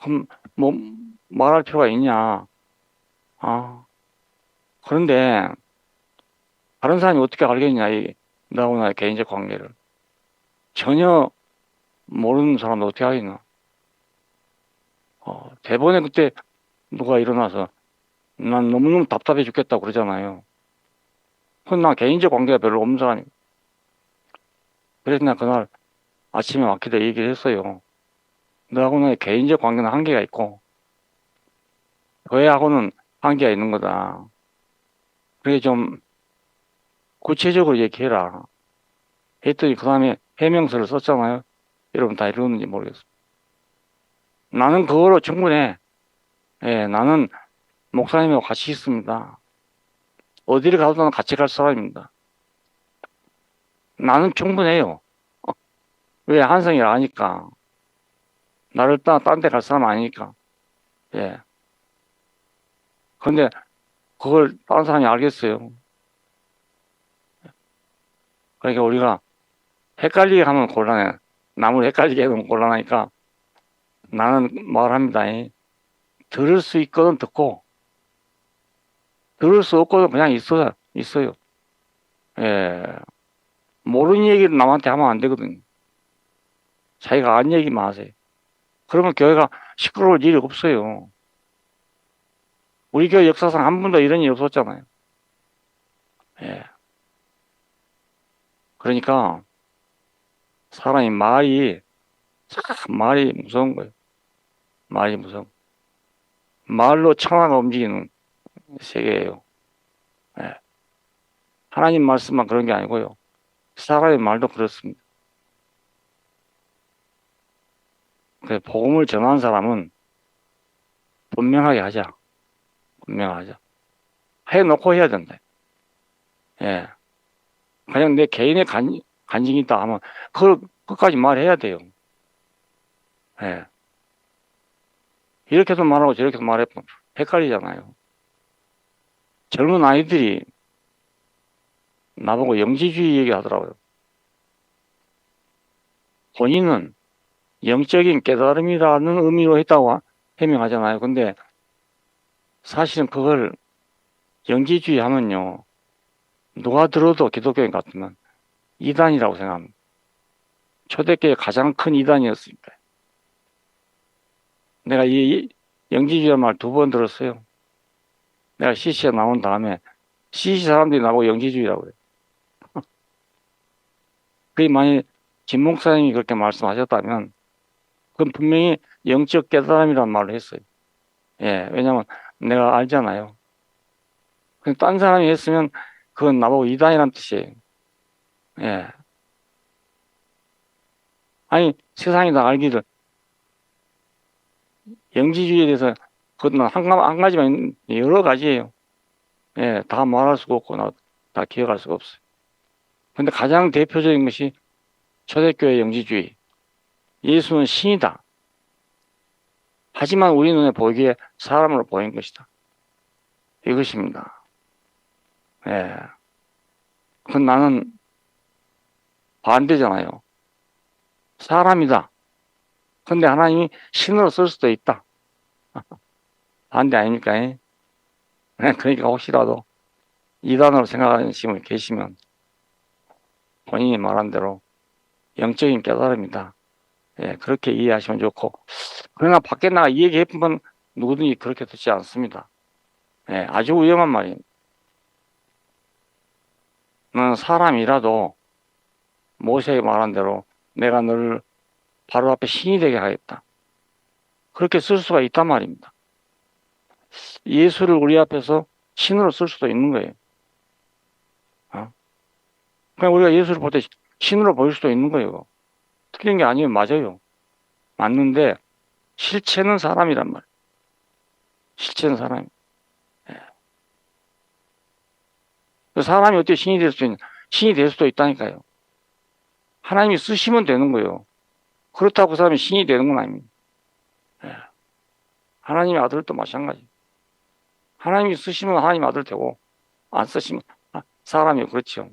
그럼 뭐 말할 필요가 있냐? 아 그런데 다른 사람이 어떻게 알겠냐 이 너하고 나의 개인적 관계를 전혀 모르는 사람도 어떻게 하겠나? 대본에 그때 누가 일어나서 난 너무너무 답답해 죽겠다고 그러잖아요. 그건 나 개인적 관계가 별로 없는 사람이고. 그래서 나 그날 아침에 마키다 얘기를 했어요. 너하고 나의 개인적 관계는 한계가 있고, 너하고는 한계가 있는 거다. 그래 좀 구체적으로 얘기해라. 했더니 그 다음에 해명서를 썼잖아요. 여러분 다 읽었는지 모르겠어요. 나는 그거로 충분해. 예, 나는 목사님하고 같이 있습니다. 어디를 가도 나는 같이 갈 사람입니다. 나는 충분해요. 왜 한성이라 하니까. 나를 딴 데 갈 사람 아니니까. 예. 근데 그걸 다른 사람이 알겠어요. 그러니까 우리가 헷갈리게 하면 곤란해. 남을 헷갈리게 하면 곤란하니까 나는 말합니다. 들을 수 있거든 듣고 들을 수 없거든 그냥 있어요. 예. 모르는 얘기를 남한테 하면 안 되거든요. 자기가 아는 얘기만 하세요. 그러면 교회가 시끄러울 일이 없어요. 우리 교회 역사상 한 번도 이런 일이 없었잖아요. 예. 그러니까 사람이 말이 무서운 거예요. 말이 무서운. 말로 천하가 움직이는 세계예요. 예. 하나님 말씀만 그런 게 아니고요. 사람의 말도 그렇습니다. 그 복음을 전하는 사람은 분명하게 하자. 분명하자. 해놓고 해야 된다. 예. 그냥 내 개인의 간증이 있다 하면 그걸 끝까지 말해야 돼요. 예. 이렇게도 말하고 저렇게도 말해보면 헷갈리잖아요. 젊은 아이들이 나보고 영지주의 얘기하더라고요. 본인은 영적인 깨달음이라는 의미로 했다고 해명하잖아요. 근데 사실은 그걸 영지주의 하면요, 누가 들어도 기독교인 같으면 이단이라고 생각합니다. 초대교회 가장 큰 이단이었으니까. 내가 이 영지주의 말 2번 들었어요. 내가 CC에 나온 다음에 CC 사람들이 나보고 영지주의라고 그래요. 그게 만약 김 목사님이 그렇게 말씀하셨다면 그건 분명히 영적 깨달음이라는 말을 했어요. 예, 왜냐면 내가 알잖아요. 근데 딴 사람이 했으면 그건 나보고 이단이란 뜻이에요. 예. 아니, 세상이 다 알기를 영지주의에 대해서 그건 한 가지만 여러 가지예요. 예, 다 말할 수가 없고 다 기억할 수가 없어요. 근데 가장 대표적인 것이 초대교회 영지주의. 예수는 신이다. 하지만 우리 눈에 보이기에 사람으로 보인 것이다. 이것입니다. 예. 그건 나는 반대잖아요. 사람이다. 근데 하나님이 신으로 쓸 수도 있다. 반대 아닙니까? 예? 그러니까 혹시라도 이단으로 생각하시는 분 계시면 본인이 말한 대로 영적인 깨달음이다. 예, 그렇게 이해하시면 좋고. 그러나 밖에 나가 이 얘기 해보면 누구든지 그렇게 듣지 않습니다. 예, 아주 위험한 말입니다. 너는 사람이라도 모세가 말한 대로 내가 너를 바로 앞에 신이 되게 하겠다. 그렇게 쓸 수가 있단 말입니다. 예수를 우리 앞에서 신으로 쓸 수도 있는 거예요. 그냥 우리가 예수를 볼 때 신으로 보일 수도 있는 거예요. 틀린 게 아니면 맞아요. 맞는데 실체는 사람이란 말이에요. 실체는 사람. 사람이 어떻게 신이 될 수 있는, 신이 될 수도 있다니까요. 하나님이 쓰시면 되는 거예요. 그렇다고 그 사람이 신이 되는 건 아닙니다. 하나님의 아들도 마찬가지. 하나님이 쓰시면 하나님 아들 되고, 안 쓰시면 사람이 그렇죠.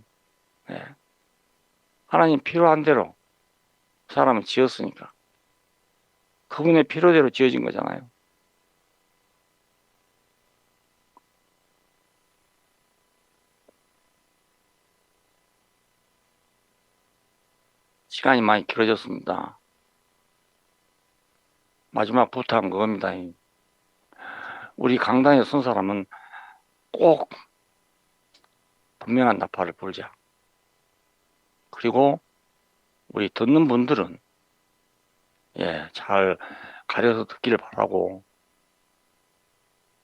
하나님 필요한 대로 사람을 지었으니까. 그분의 필요대로 지어진 거잖아요. 시간이 많이 길어졌습니다. 마지막 부탁은 그겁니다. 우리 강단에 선 사람은 꼭 분명한 나팔을 불자. 그리고 우리 듣는 분들은 잘 가려서 듣기를 바라고,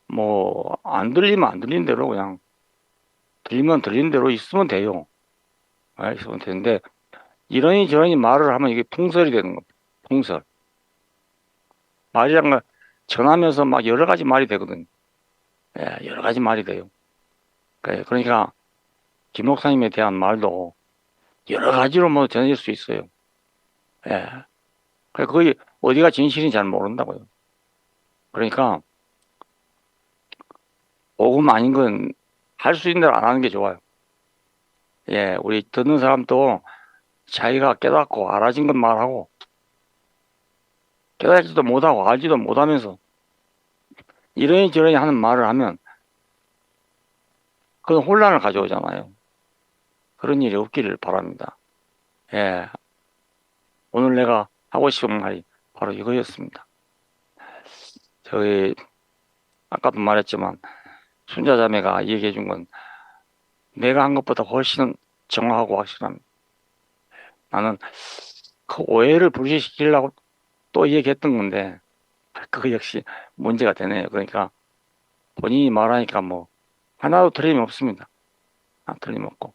뭐 안 들리면 안 들린 대로 그냥 들리면 들린 대로 있으면 돼요. 있으면 되는데 이러니 저러니 말을 하면 이게 풍설이 되는 겁니다. 풍설. 말이란 걸 전하면서 막 여러 가지 말이 되거든요. 여러 가지 말이 돼요. 그러니까 김 목사님에 대한 말도 여러 가지로 뭐 전해질 수 있어요. 거의 어디가 진실인지 잘 모른다고요. 그러니까 복음 아닌 건 할 수 있는 대로 안 하는 게 좋아요. 우리 듣는 사람도 자기가 깨닫고 알아진 것 말하고 깨닫지도 못하고 알지도 못하면서 이러니 저러니 하는 말을 하면 그건 혼란을 가져오잖아요. 그런 일이 없기를 바랍니다. 오늘 내가 하고 싶은 말이 바로 이거였습니다. 저희 아까도 말했지만 순자자매가 얘기해 준 건 내가 한 것보다 훨씬 정확하고 확실합니다. 나는 그 오해를 불식시키려고 또 얘기했던 건데 그거 역시 문제가 되네요. 그러니까 본인이 말하니까 뭐 하나도 틀림없습니다. 틀림없고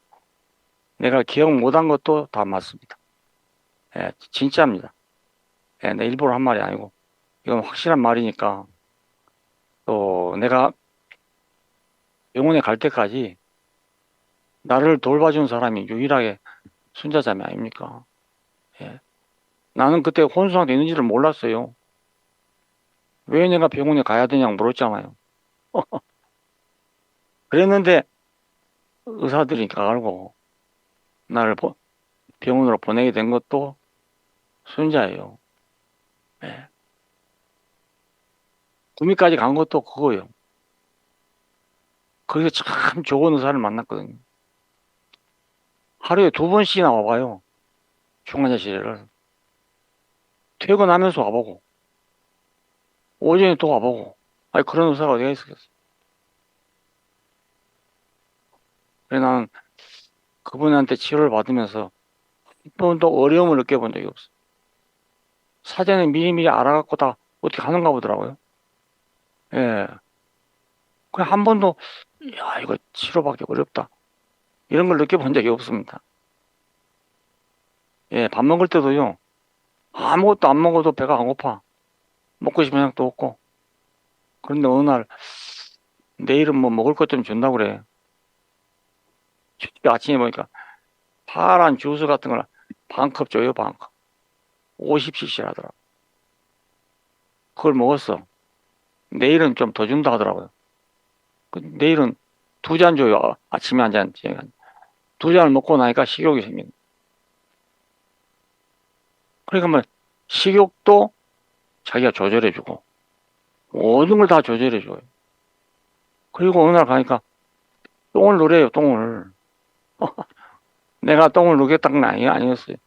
내가 기억 못한 것도 다 맞습니다. 진짜입니다. 내 일부러 한 말이 아니고 이건 확실한 말이니까. 또 내가 병원에 갈 때까지 나를 돌봐준 사람이 유일하게 순자자매 아닙니까? 나는 그때 혼수상태 있는지를 몰랐어요. 왜 내가 병원에 가야 되냐고 물었잖아요. 그랬는데 의사들이 알고 나를 병원으로 보내게 된 것도 순자예요. 구미까지 간 것도 그거예요. 거기서 참 좋은 의사를 만났거든요. 하루에 2번씩이나 와봐요. 중환자실을. 퇴근하면서 와보고, 오전에 또 와보고. 아니, 그런 의사가 어디가 있었겠어. 그래, 나는 그분한테 치료를 받으면서 한 번도 어려움을 느껴본 적이 없어. 사전에 미리미리 알아갖고 다 어떻게 하는가 보더라고요. 예. 그냥 한 번도, 야, 이거 치료받기 어렵다. 이런 걸 느껴본 적이 없습니다. 예, 밥 먹을 때도요, 아무것도 안 먹어도 배가 안 고파. 먹고 싶은 생각도 없고. 그런데 어느 날, 내일은 뭐 먹을 것 좀 준다고 그래. 아침에 보니까 파란 주스 같은 걸 반 컵 줘요, 반 컵. 50cc 하더라. 그걸 먹었어. 내일은 좀 더 준다 하더라고요. 내일은 2잔 줘요. 아침에 한 잔, 저녁에 한 잔. 2잔을 먹고 나니까 식욕이 생기는. 그러니까 뭐, 식욕도 자기가 조절해주고, 모든 걸 다 조절해줘요. 그리고 어느 날 가니까 똥을 누래요, 똥을. 내가 똥을 누겠다는 건 아니었어요.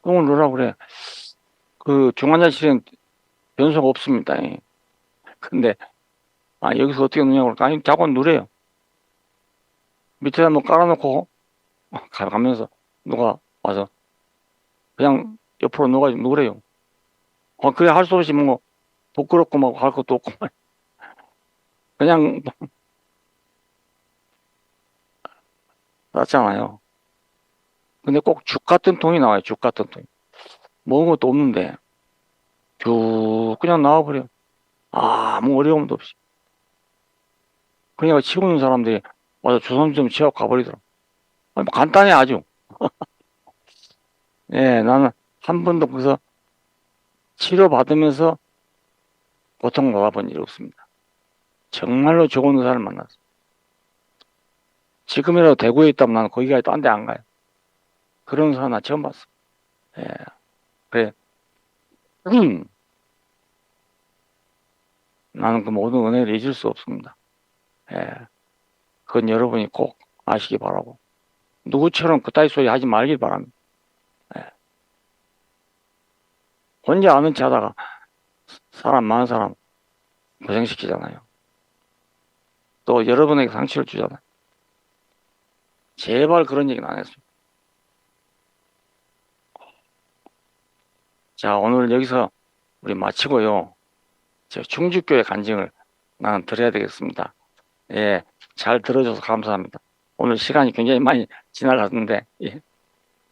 똥을 누라고 그래. 그 중환자실엔 변소가 없습니다. 예. 근데, 여기서 어떻게 누냐고 그러니까, 아니, 자꾸 누래요. 밑에다 뭐 깔아놓고, 가면서 누가 와서 그냥 옆으로 누가지고 누래요. 그래 할 수 없이 뭐, 부끄럽고 막 할 것도 없고, 그냥, 놨잖아요. 근데 꼭 죽 같은 통이 나와요, 죽 같은 통. 먹은 것도 없는데, 쭉 그냥 나와버려. 아무 어려움도 없이. 그러니까 치고 있는 사람들이 와서 주섬 좀 치워 가버리더라고. 뭐 간단해, 아주. 예, 나는 한 번도 거기서 치료받으면서 고통을 받아본 일이 없습니다. 정말로 좋은 의사를 만났어. 지금이라도 대구에 있다면 나는 거기가 딴 데 안 가요. 그런 의사 나 처음 봤어. 예, 그래. 나는 그 모든 은혜를 잊을 수 없습니다. 예, 그건 여러분이 꼭 아시기 바라고. 누구처럼 그따위 소리 하지 말길 바랍니다. 예. 혼자 아는 체 하다가 사람 많은 사람 고생시키잖아요. 또 여러분에게 상처를 주잖아요. 제발 그런 얘기는 안 했어요. 자, 오늘 여기서 우리 마치고요. 저 충주교회 간증을 나는 드려야 되겠습니다. 예, 잘 들어줘서 감사합니다. 오늘 시간이 굉장히 많이 지나갔는데, 예.